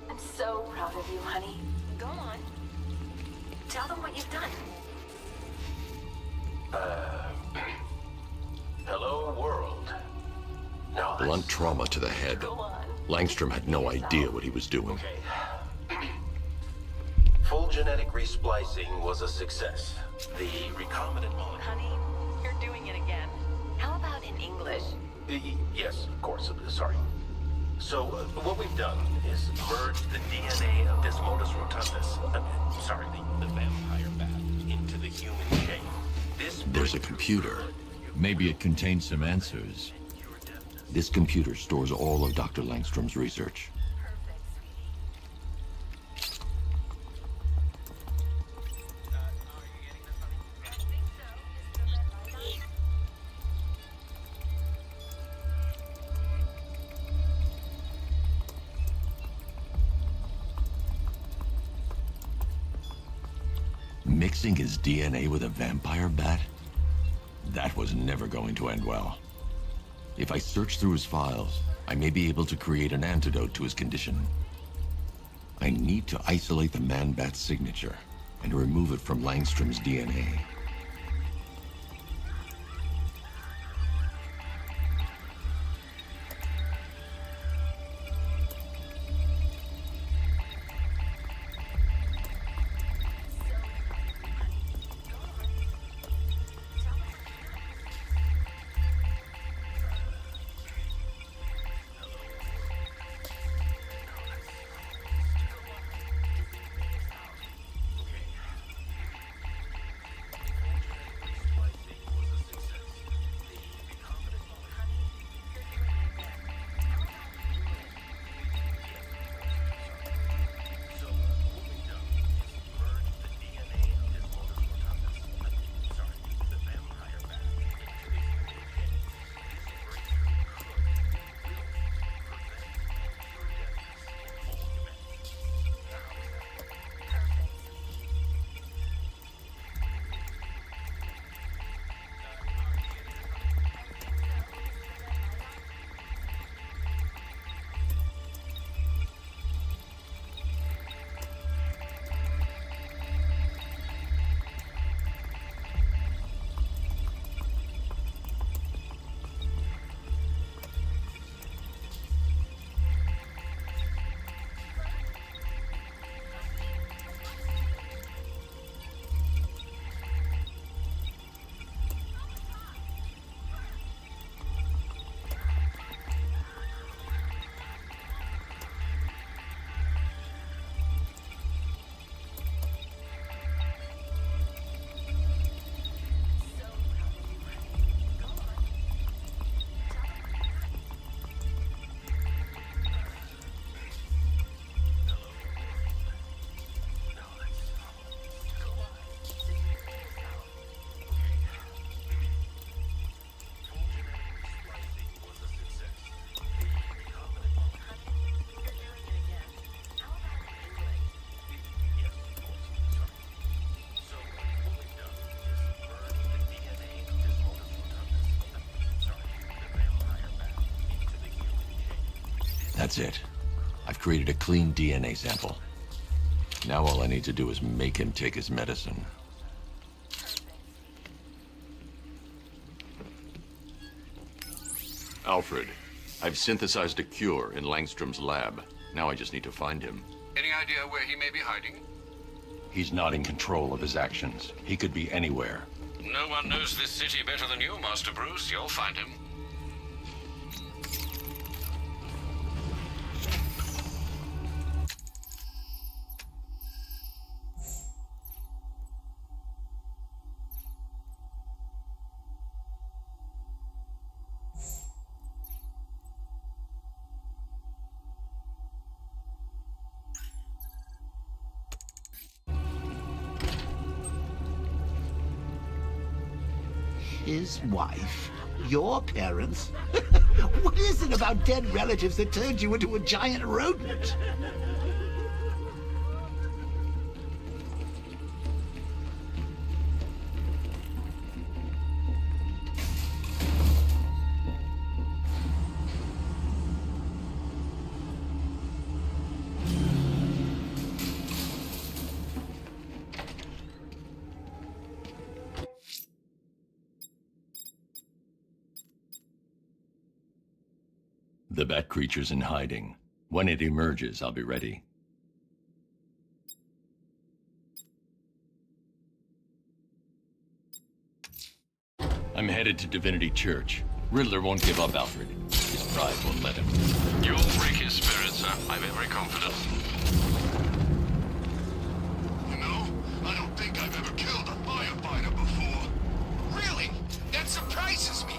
I'm so proud of you, honey. Go on. Tell them what you've done. Hello, world. No, Blunt trauma to the head. Langstrom had no idea what he was doing. Full genetic resplicing was a success. The recombinant molecule... Honey, you're doing it again. How about in English? Yes, of course. Sorry. So, what we've done is merged the DNA of Desmodus rotundus, the vampire bat, into the human chain. There's a computer. Maybe it contains some answers. This computer stores all of Dr. Langstrom's research. Mixing his DNA with a vampire bat? That was never going to end well. If I search through his files, I may be able to create an antidote to his condition. I need to isolate the man-bat signature and remove it from Langstrom's DNA. That's it. I've created a clean DNA sample. Now all I need to do is make him take his medicine. Alfred, I've synthesized a cure in Langstrom's lab. Now I just need to find him. Any idea where he may be hiding? He's not in control of his actions. He could be anywhere. No one knows this city better than you, Master Bruce. You'll find him. His wife? Your parents? What is it about dead relatives that turned you into a giant rodent? The bat creature's in hiding. When it emerges, I'll be ready. I'm headed to Divinity Church. Riddler won't give up, Alfred. His pride won't let him. You'll break his spirit, sir. I've every confidence. You know, I don't think I've ever killed a firefighter before. Really? That surprises me.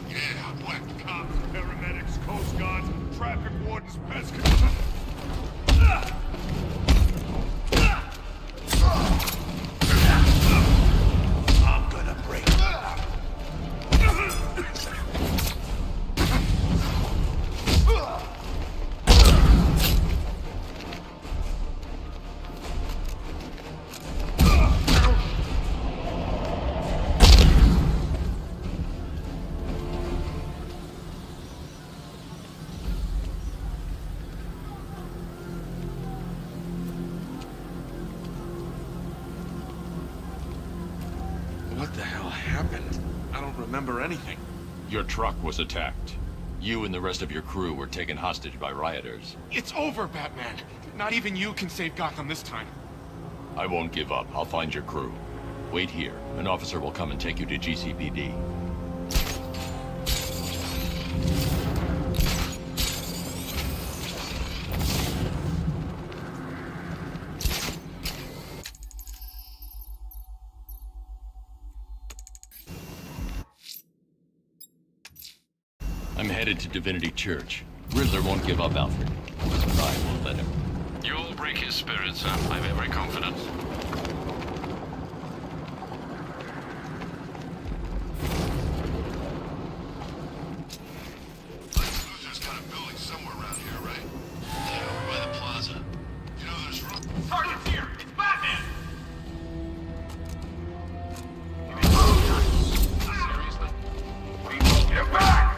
Yeah, black Cops, paramedics, coast guards, traffic wardens, pest control. I'm gonna break it. What the hell happened? I don't remember anything. Your truck was attacked. You and the rest of your crew were taken hostage by rioters. It's over, Batman. Not even you can save Gotham this time. I won't give up. I'll find your crew. Wait here. An officer will come and take you to GCPD. I'm headed to Divinity Church. Riddler won't give up, Alfred. His pride won't let him. You'll break his spirit, sir. I've every confidence. There's got a building somewhere around here, right? Yeah, over by the plaza. You know, there's room. Sergeant's here! It's Batman! Seriously? Get back!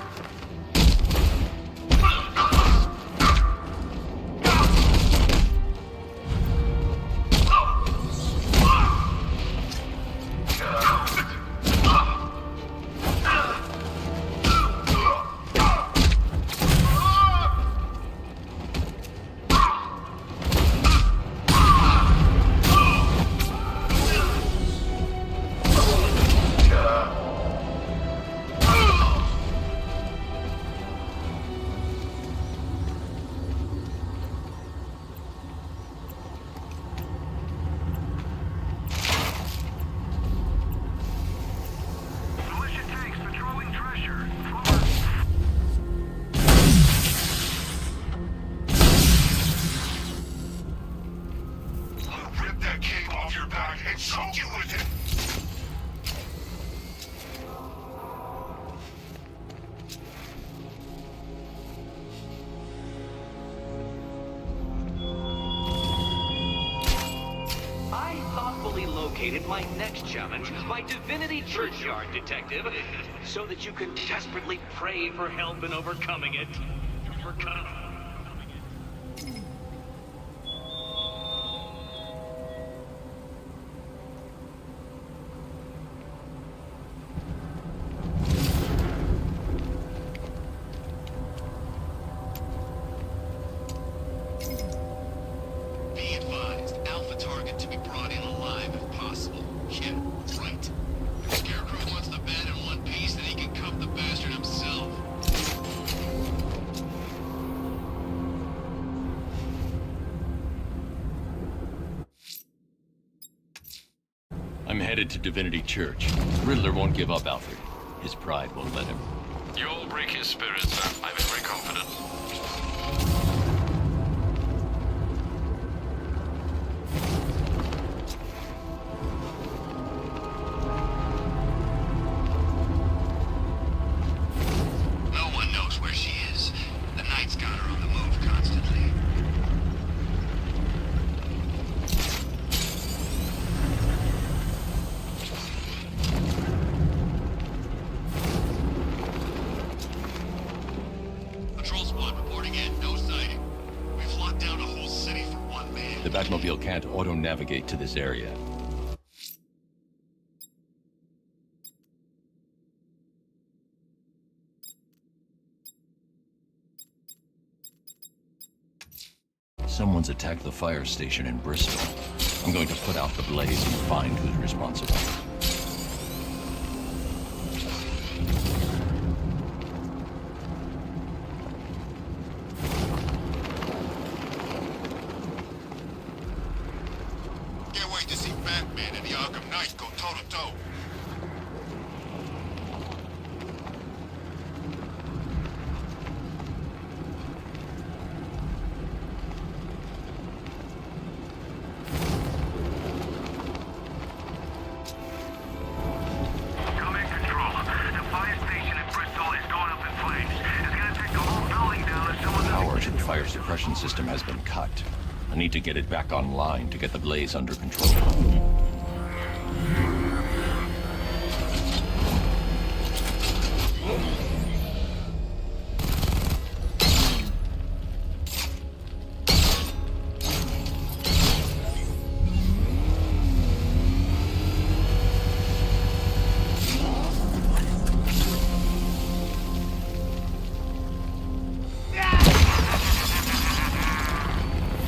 My next challenge, my Divinity Churchyard detective, so that you can desperately pray for help in overcoming it. target to be brought in alive if possible. Yeah, right. If Scarecrow wants the bat in one piece, then he can cuff the bastard himself. I'm headed to Divinity Church. Riddler won't give up, Alfred. His pride won't let him. You'll break his spirit, sir. I'm very confident. No one knows where she is. The Knight's got her on the move constantly. Patrol squad reporting in. No sighting. We've locked down a whole city for one man. The Batmobile can't auto-navigate to this area. Someone's attacked the fire station in Bristol. I'm going to put out the blaze and find who's responsible. Can't wait to see Batman and the Arkham Knight go toe-to-toe. Command control. The fire station in Bristol is going up in flames. It's gonna take the whole building down if someone Power to the fire suppression system has been cut. I need to get it back online to get the blaze under control.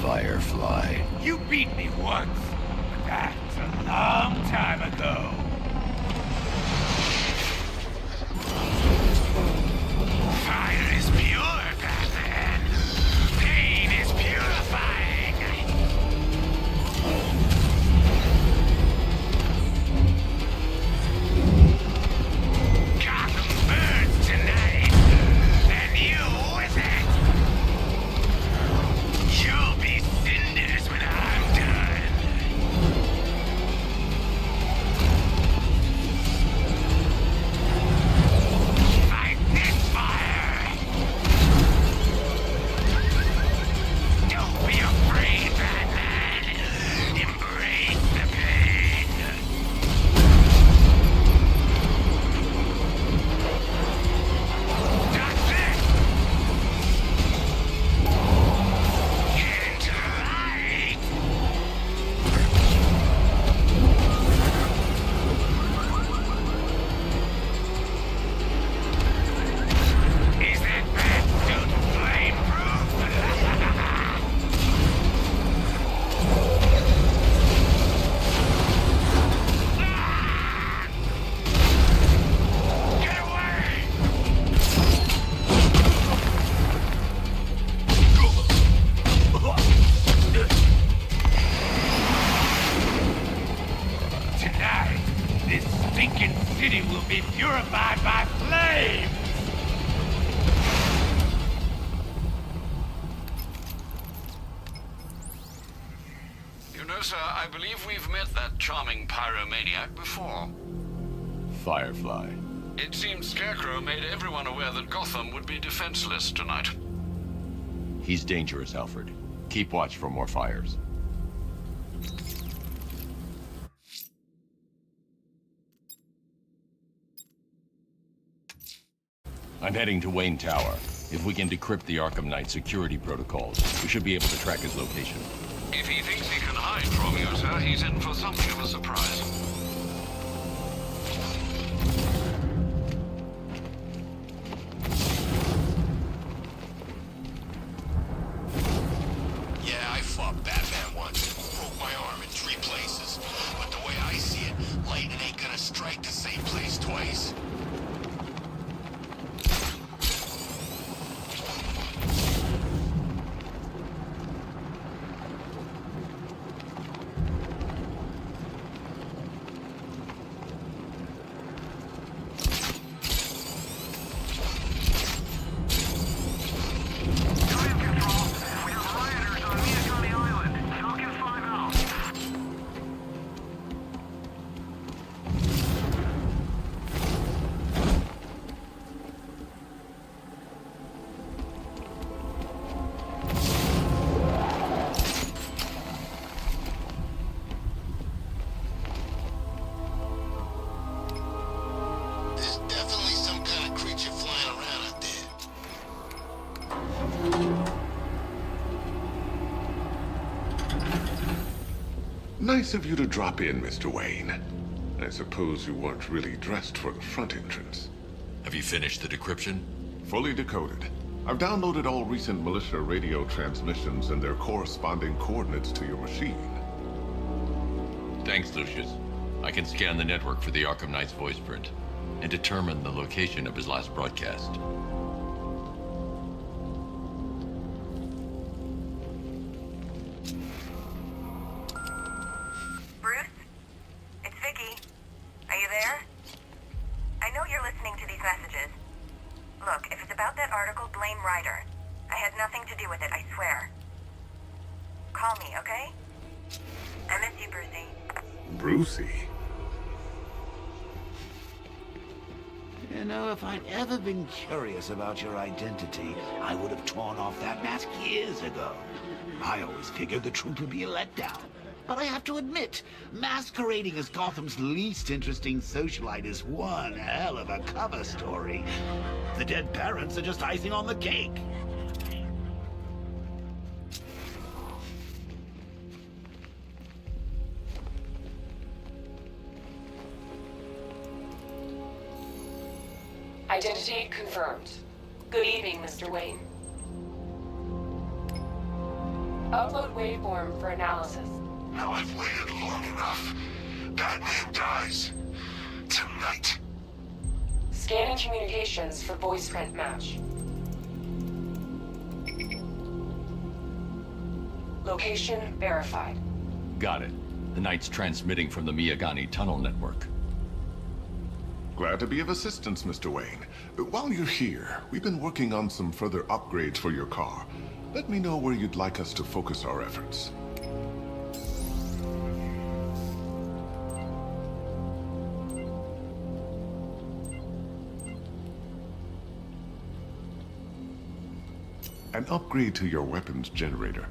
Firefly. You beat me once, but that's a long time ago. Fire is pure, Batman. Pain is purifying. Gotham burns tonight, and you with it. You'll be cinders when I'm done. Fight this fire. Don't be afraid, Batman. Embrace the pain. That's it. Into light. Is that bat suit flame-proof? Get away! Tonight, this stinking city will be purified by flame! You know, sir, I believe we've met that charming pyromaniac before. Firefly. It seems Scarecrow made everyone aware that Gotham would be defenseless tonight. He's dangerous, Alfred. Keep watch for more fires. I'm heading to Wayne Tower. If we can decrypt the Arkham Knight security protocols, we should be able to track his location. If he thinks he can hide from you, sir, he's in for something of a surprise. Yeah, I fought Batman once. Broke my arm in eyes. Nice of you to drop in, Mr. Wayne. I suppose you weren't really dressed for the front entrance. Have you finished the decryption? Fully decoded. I've downloaded all recent militia radio transmissions and their corresponding coordinates to your machine. Thanks, Lucius. I can scan the network for the Arkham Knight's voice print and determine the location of his last broadcast. Bruce? It's Vicky. Are you there? I know you're listening to these messages. Look, if it's about that article, blame Ryder. I had nothing to do with it, I swear. Call me, okay? I miss you, Brucey. Brucey? You know, if I'd ever been curious about your identity, I would have torn off that mask years ago. I always figured the truth would be a letdown. But I have to admit, masquerading as Gotham's least interesting socialite is one hell of a cover story. The dead parents are just icing on the cake. Identity confirmed. Good evening, Mr. Wayne. Upload waveform for analysis. Now I've waited long enough. Batman dies. Tonight. Scanning communications for voice print match. Location verified. Got it. The Knight's transmitting from the Miyagani tunnel network. Glad to be of assistance, Mr. Wayne. While you're here, we've been working on some further upgrades for your car. Let me know where you'd like us to focus our efforts. An upgrade to your weapons generator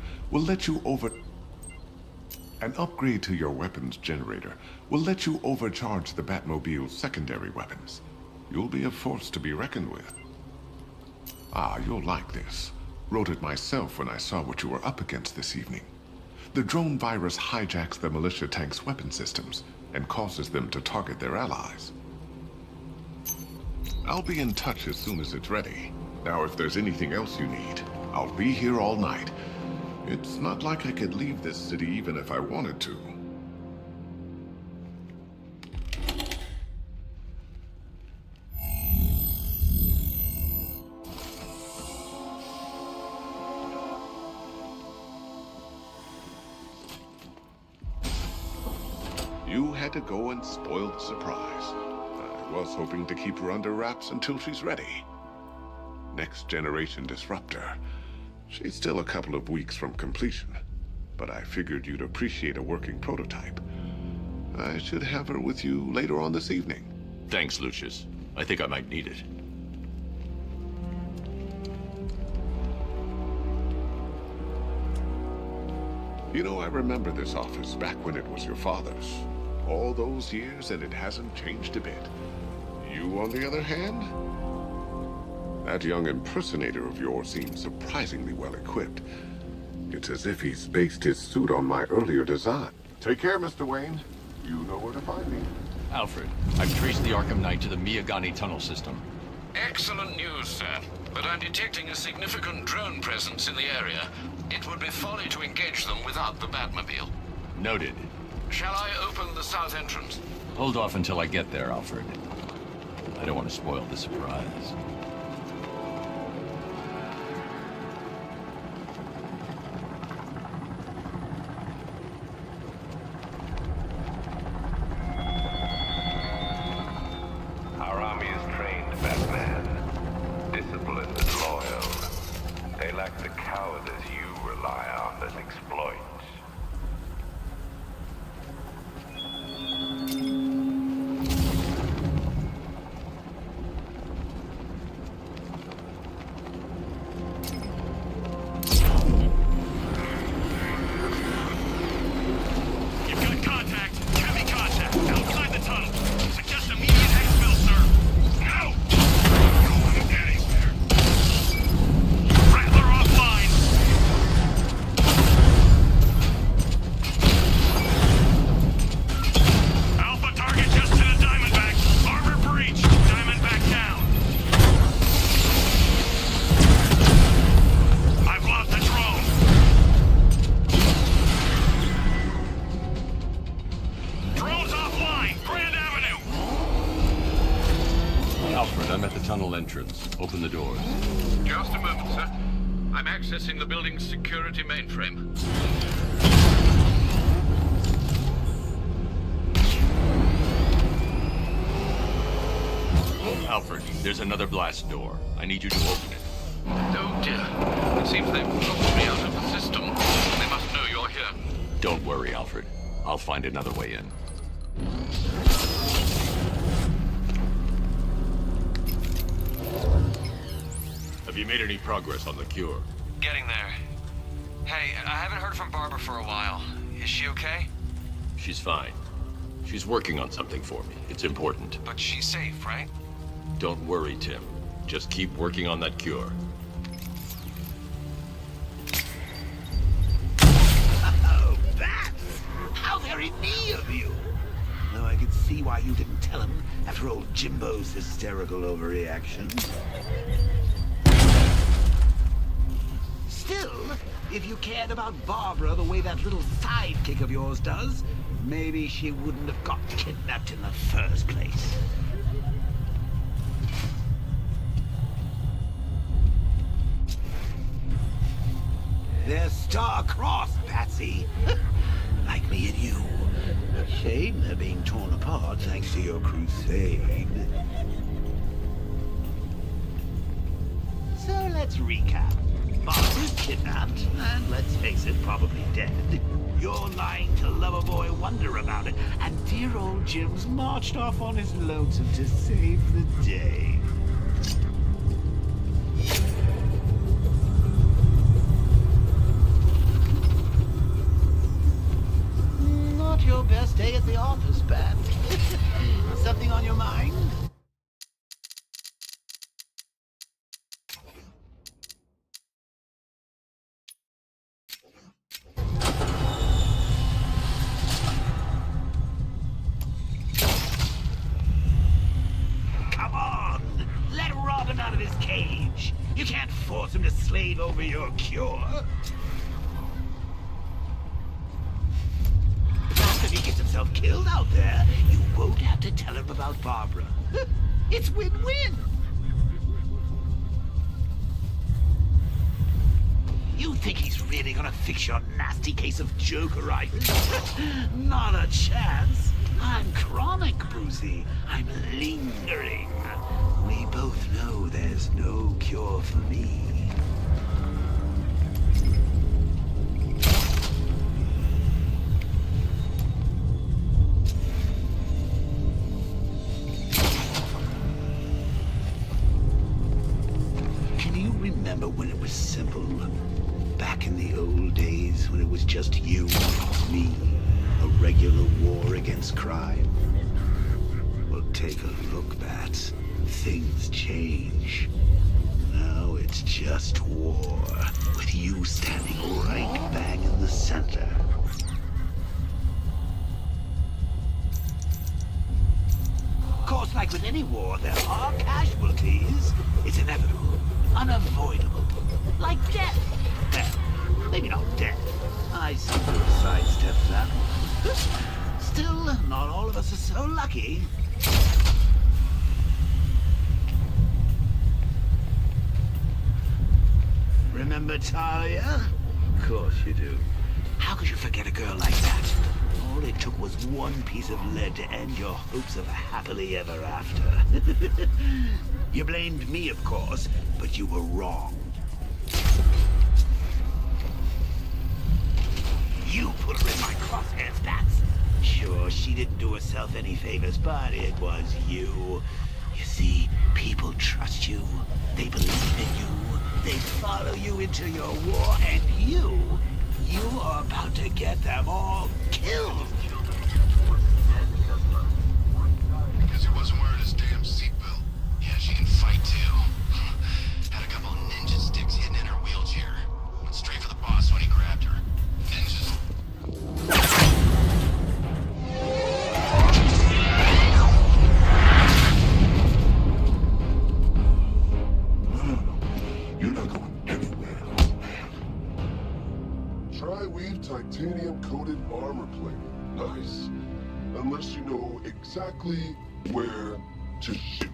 will let you overcharge the Batmobile's secondary weapons. You'll be a force to be reckoned with. Ah, you'll like this. Wrote it myself when I saw what you were up against this evening. The drone virus hijacks the militia tank's weapon systems and causes them to target their allies. I'll be in touch as soon as it's ready. Now, if there's anything else you need, I'll be here all night. It's not like I could leave this city even if I wanted to. You had to go and spoil the surprise. I was hoping to keep her under wraps until she's ready. Next generation disruptor. She's still a couple of weeks from completion, but I figured you'd appreciate a working prototype. I should have her with you later on this evening. Thanks, Lucius. I think I might need it. You know, I remember this office back when it was your father's. All those years and it hasn't changed a bit. You, on the other hand? That young impersonator of yours seems surprisingly well equipped. It's as if he's based his suit on my earlier design. Take care, Mr. Wayne. You know where to find me. Alfred, I've traced the Arkham Knight to the Miyagani tunnel system. Excellent news, sir. But I'm detecting a significant drone presence in the area. It would be folly to engage them without the Batmobile. Noted. Shall I open the south entrance? Hold off until I get there, Alfred. I don't want to spoil the surprise. Our army is trained, Batman. Disciplined and loyal. They lack the cowardice you rely on and exploit. I'm at the tunnel entrance. Open the doors. Just a moment, sir. I'm accessing the building's security mainframe. Alfred, there's another blast door. I need you to open it. Oh dear. It seems they've locked me out of the system. They must know you're here. Don't worry, Alfred. I'll find another way in. Have you made any progress on the cure? Getting there. Hey, I haven't heard from Barbara for a while. Is she okay? She's fine. She's working on something for me. It's important. But she's safe, right? Don't worry, Tim. Just keep working on that cure. Oh, Bats! How very me of you! Though I could see why you didn't tell him after old Jimbo's hysterical overreaction. Still, if you cared about Barbara the way that little sidekick of yours does, maybe she wouldn't have got kidnapped in the first place. They're star-crossed, Patsy. Like me and you. Shame they're being torn apart thanks to your crusade. So let's recap. Barbara's kidnapped, and let's face it, probably dead. You're lying to Loverboy Wonder about it, and dear old Jim's marched off on his lonesome to save the day. Not your best day at the office, Bat. Something on your mind? Come on! Let Robin out of his cage! You can't force him to slave over your cure. Plus, if he gets himself killed out there, you won't have to tell him about Barbara. It's win-win! You think he's really gonna fix your nasty case of Jokeritis? Not a chance. I'm chronic, Brucey. I'm lingering. We both know there's no cure for me. Can you remember when it was simple? Back in the old days when it was just you and me. A regular war against crime. Well, take a look, Bats. Things change. Now it's just war, with you standing right bang in the center. Of course, like with any war, there are casualties. It's inevitable, unavoidable, like death. Well, maybe not death. I seem to have sidestepped that one. Still, not all of us are so lucky. Remember Talia? Of course you do. How could you forget a girl like that? All it took was one piece of lead to end your hopes of a happily ever after. You blamed me, of course, but you were wrong. You put her in my crosshairs, Bats. Sure, she didn't do herself any favors, but it was you. You see, people trust you. They believe in you. They follow you into your war, and you are about to get them all killed. Because he wasn't wearing his damn seatbelt. Yeah, she can fight too. Had a couple of ninja sticks hidden in her wheelchair. Went straight for the boss when he grabbed her. Ninjas. You're not going anywhere, old man. Tri-weave titanium-coated armor plate. Nice. Unless you know exactly where to shoot.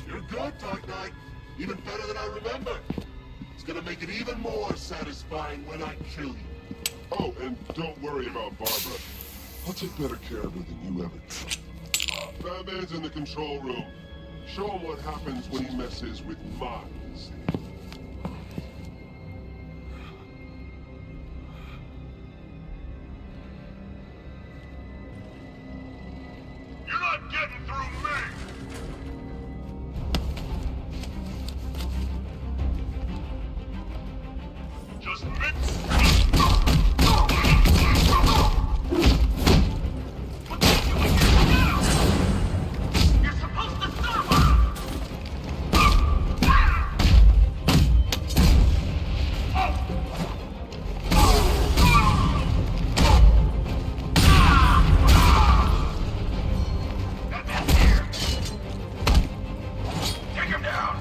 You're good, Dark Knight. Even better than I remember. It's gonna make it even more satisfying when I kill you. Oh, and don't worry about Barbara. I'll take better care of her than you ever did. Batman's in the control room. Show him what happens when he messes with mine. You're not getting through me! Just mix. You're supposed to stop her! Take him down!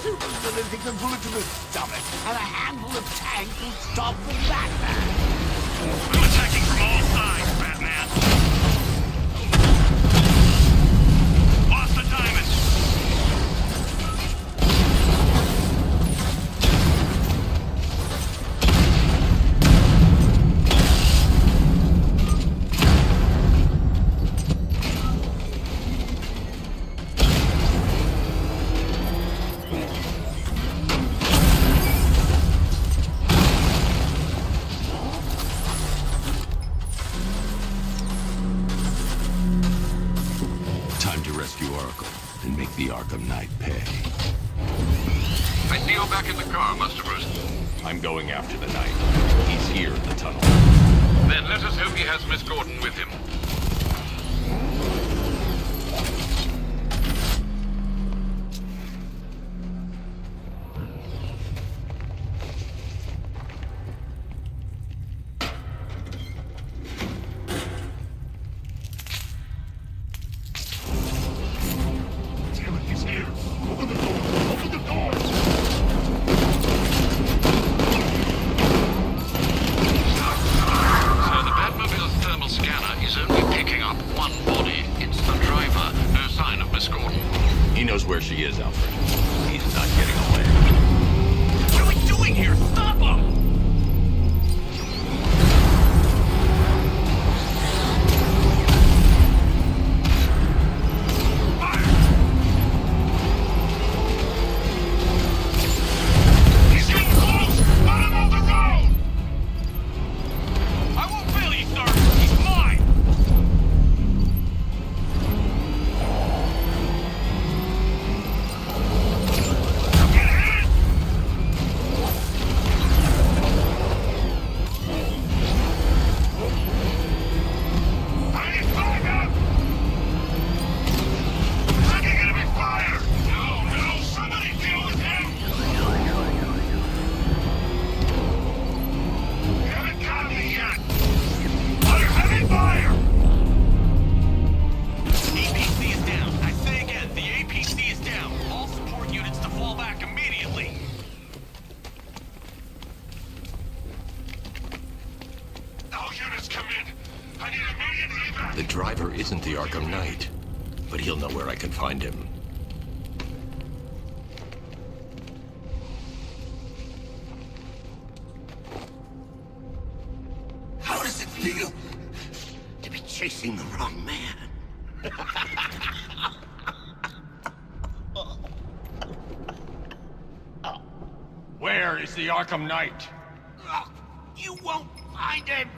Supervillain takes a bullet to the stomach and a handful of tanks will stop the Batman. I'm attacking from all sides, Batman. Lost the diamond. And make the Arkham Knight pay. I see you back in the car, Master Bruce. I'm going after the Knight. He's here in the tunnel. Then let us hope he has Miss Gordon with him. she is, Alfred. He's not getting away. What are we doing here? Stop him! The driver isn't the Arkham Knight, but he'll know where I can find him. How does it feel to be chasing the wrong man? Where is the Arkham Knight? You won't find him!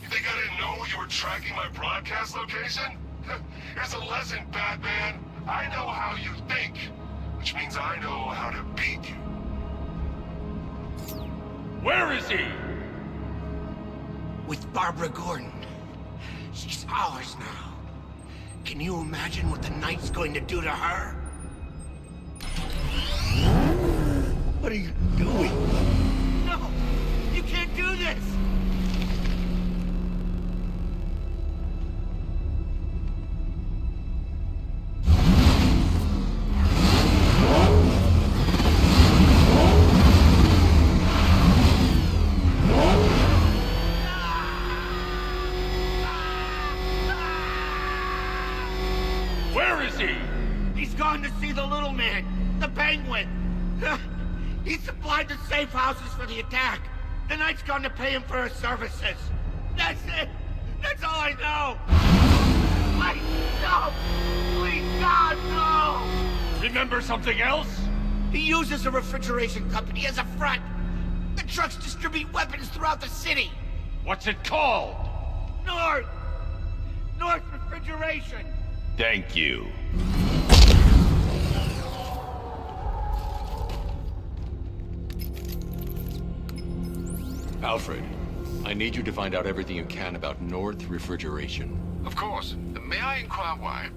You think I didn't know you were tracking my broadcast location? Here's a lesson, Batman. I know how you think, which means I know how to beat you. Where is he? With Barbara Gordon. She's ours now. Can you imagine what the Knight's going to do to her? What are you doing? No! You can't do this! Where is he? He's gone to see the little man, the Penguin. He supplied the safe houses for the attack. The Knight's gone to pay him for his services. That's it. That's all I know. Wait, no. Please, God, no. Remember something else? He uses a refrigeration company as a front. The trucks distribute weapons throughout the city. What's it called? North Refrigeration. Thank you. Alfred, I need you to find out everything you can about North Refrigeration. Of course. May I inquire why?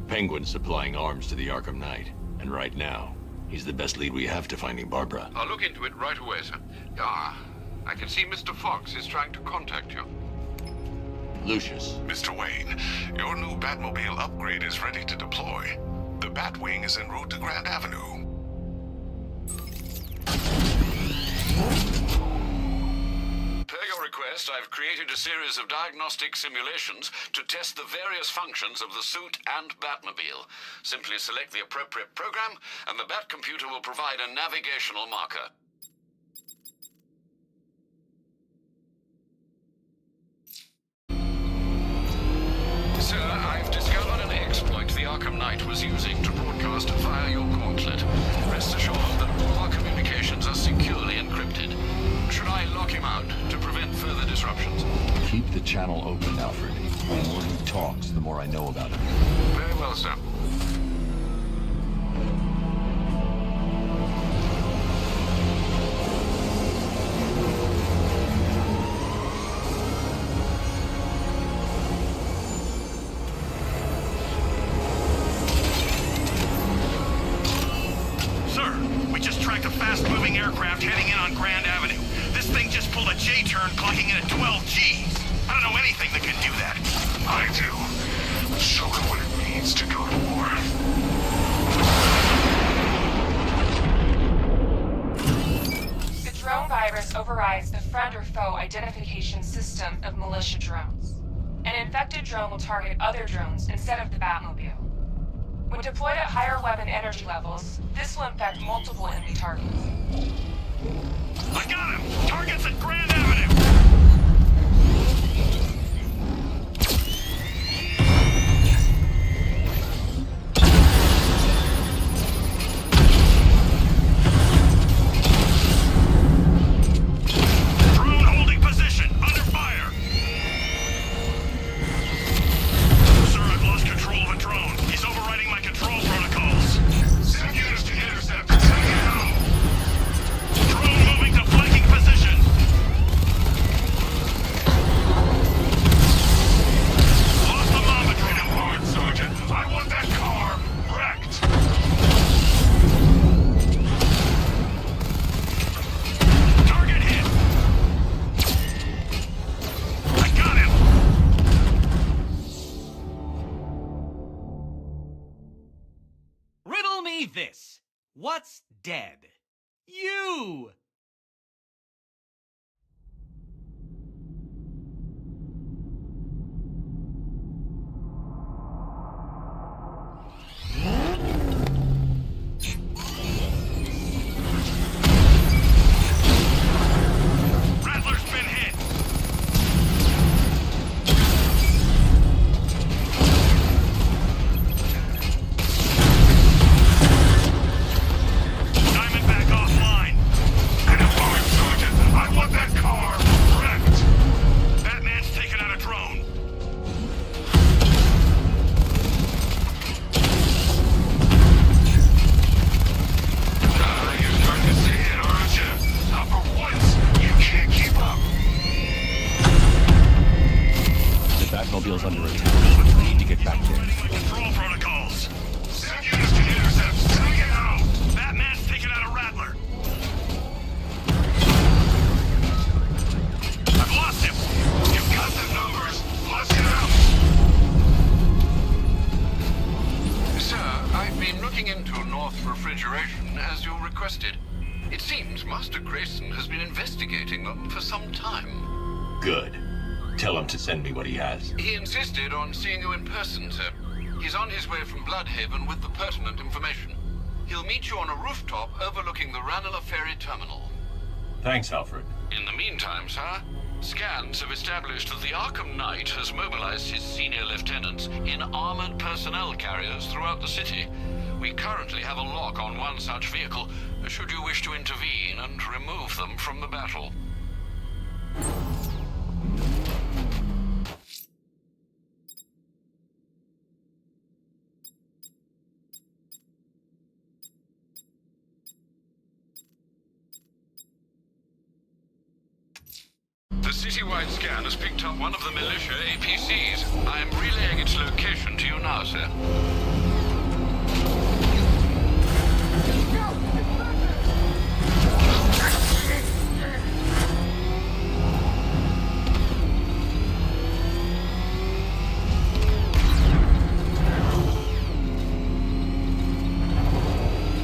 Penguin's supplying arms to the Arkham Knight, and right now, he's the best lead we have to finding Barbara. I'll look into it right away, sir. Ah, I can see Mr. Fox is trying to contact you. Lucius. Mr. Wayne, your new Batmobile upgrade is ready to deploy. The Batwing is en route to Grand Avenue. Per your request, I've created a series of diagnostic simulations to test the various functions of the suit and Batmobile. Simply select the appropriate program, and the Bat computer will provide a navigational marker. Sir, I've discovered an exploit the Arkham Knight was using to broadcast via your gauntlet. Rest assured that all our communications are securely encrypted. Should I lock him out to prevent further disruptions? Keep the channel open, Alfred. The more he talks, the more I know about him. Very well, sir. Fast-moving aircraft heading in on Grand Avenue. This thing just pulled a J-turn, clocking in at 12 Gs. I don't know anything that can do that. I do. Show it what it means to go to war. The drone virus overrides the friend or foe identification system of militia drones. An infected drone will target other drones instead of the Batmobile. When deployed at higher weapon energy levels, this will infect multiple enemy targets. I got him! Target's at Grand Avenue! This. What's dead? You! Rattler's been hit! Batmobile's under attack. We need to get back there. Control protocols. Send units to intercept. Take it out. Batman's taking out a Rattler. I've lost him. You've got the numbers. Let's get out. Sir, I've been looking into North Refrigeration as you requested. It seems Master Grayson has been investigating them for some time. Good. Tell him to send me what he has. He insisted on seeing you in person, sir. He's on his way from Bloodhaven with the pertinent information. He'll meet you on a rooftop overlooking the Ranelagh Ferry Terminal. Thanks, Alfred. In the meantime, sir, scans have established that the Arkham Knight has mobilized his senior lieutenants in armored personnel carriers throughout the city. We currently have a lock on one such vehicle, should you wish to intervene and remove them from the battle. The citywide scan has picked up one of the militia APCs. I am relaying its location to you now, sir.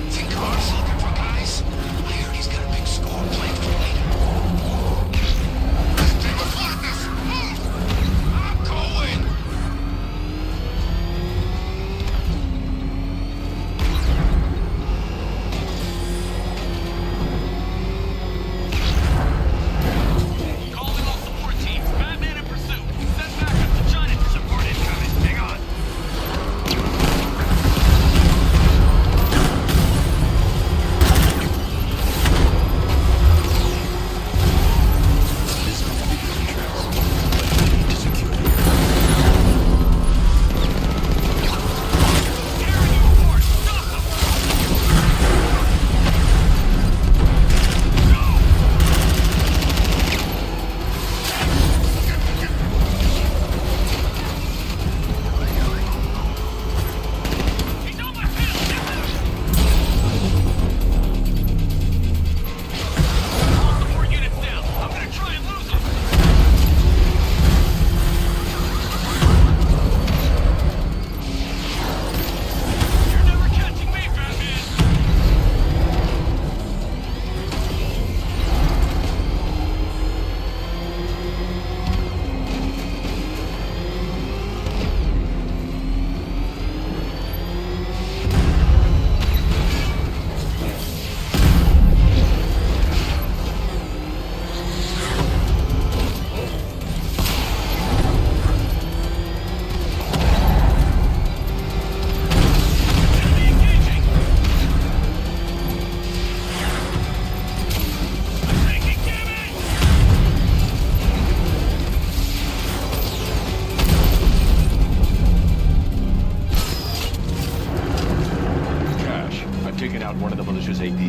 Think Car's looking for guys? I heard he's got a big score planned for later. I'm going!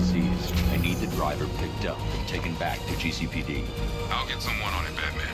PCs. I need the driver picked up and taken back to GCPD. I'll get someone on it, Batman.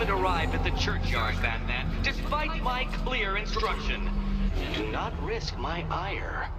Arrived at the churchyard, Batman, despite my clear instruction. Do not risk my ire.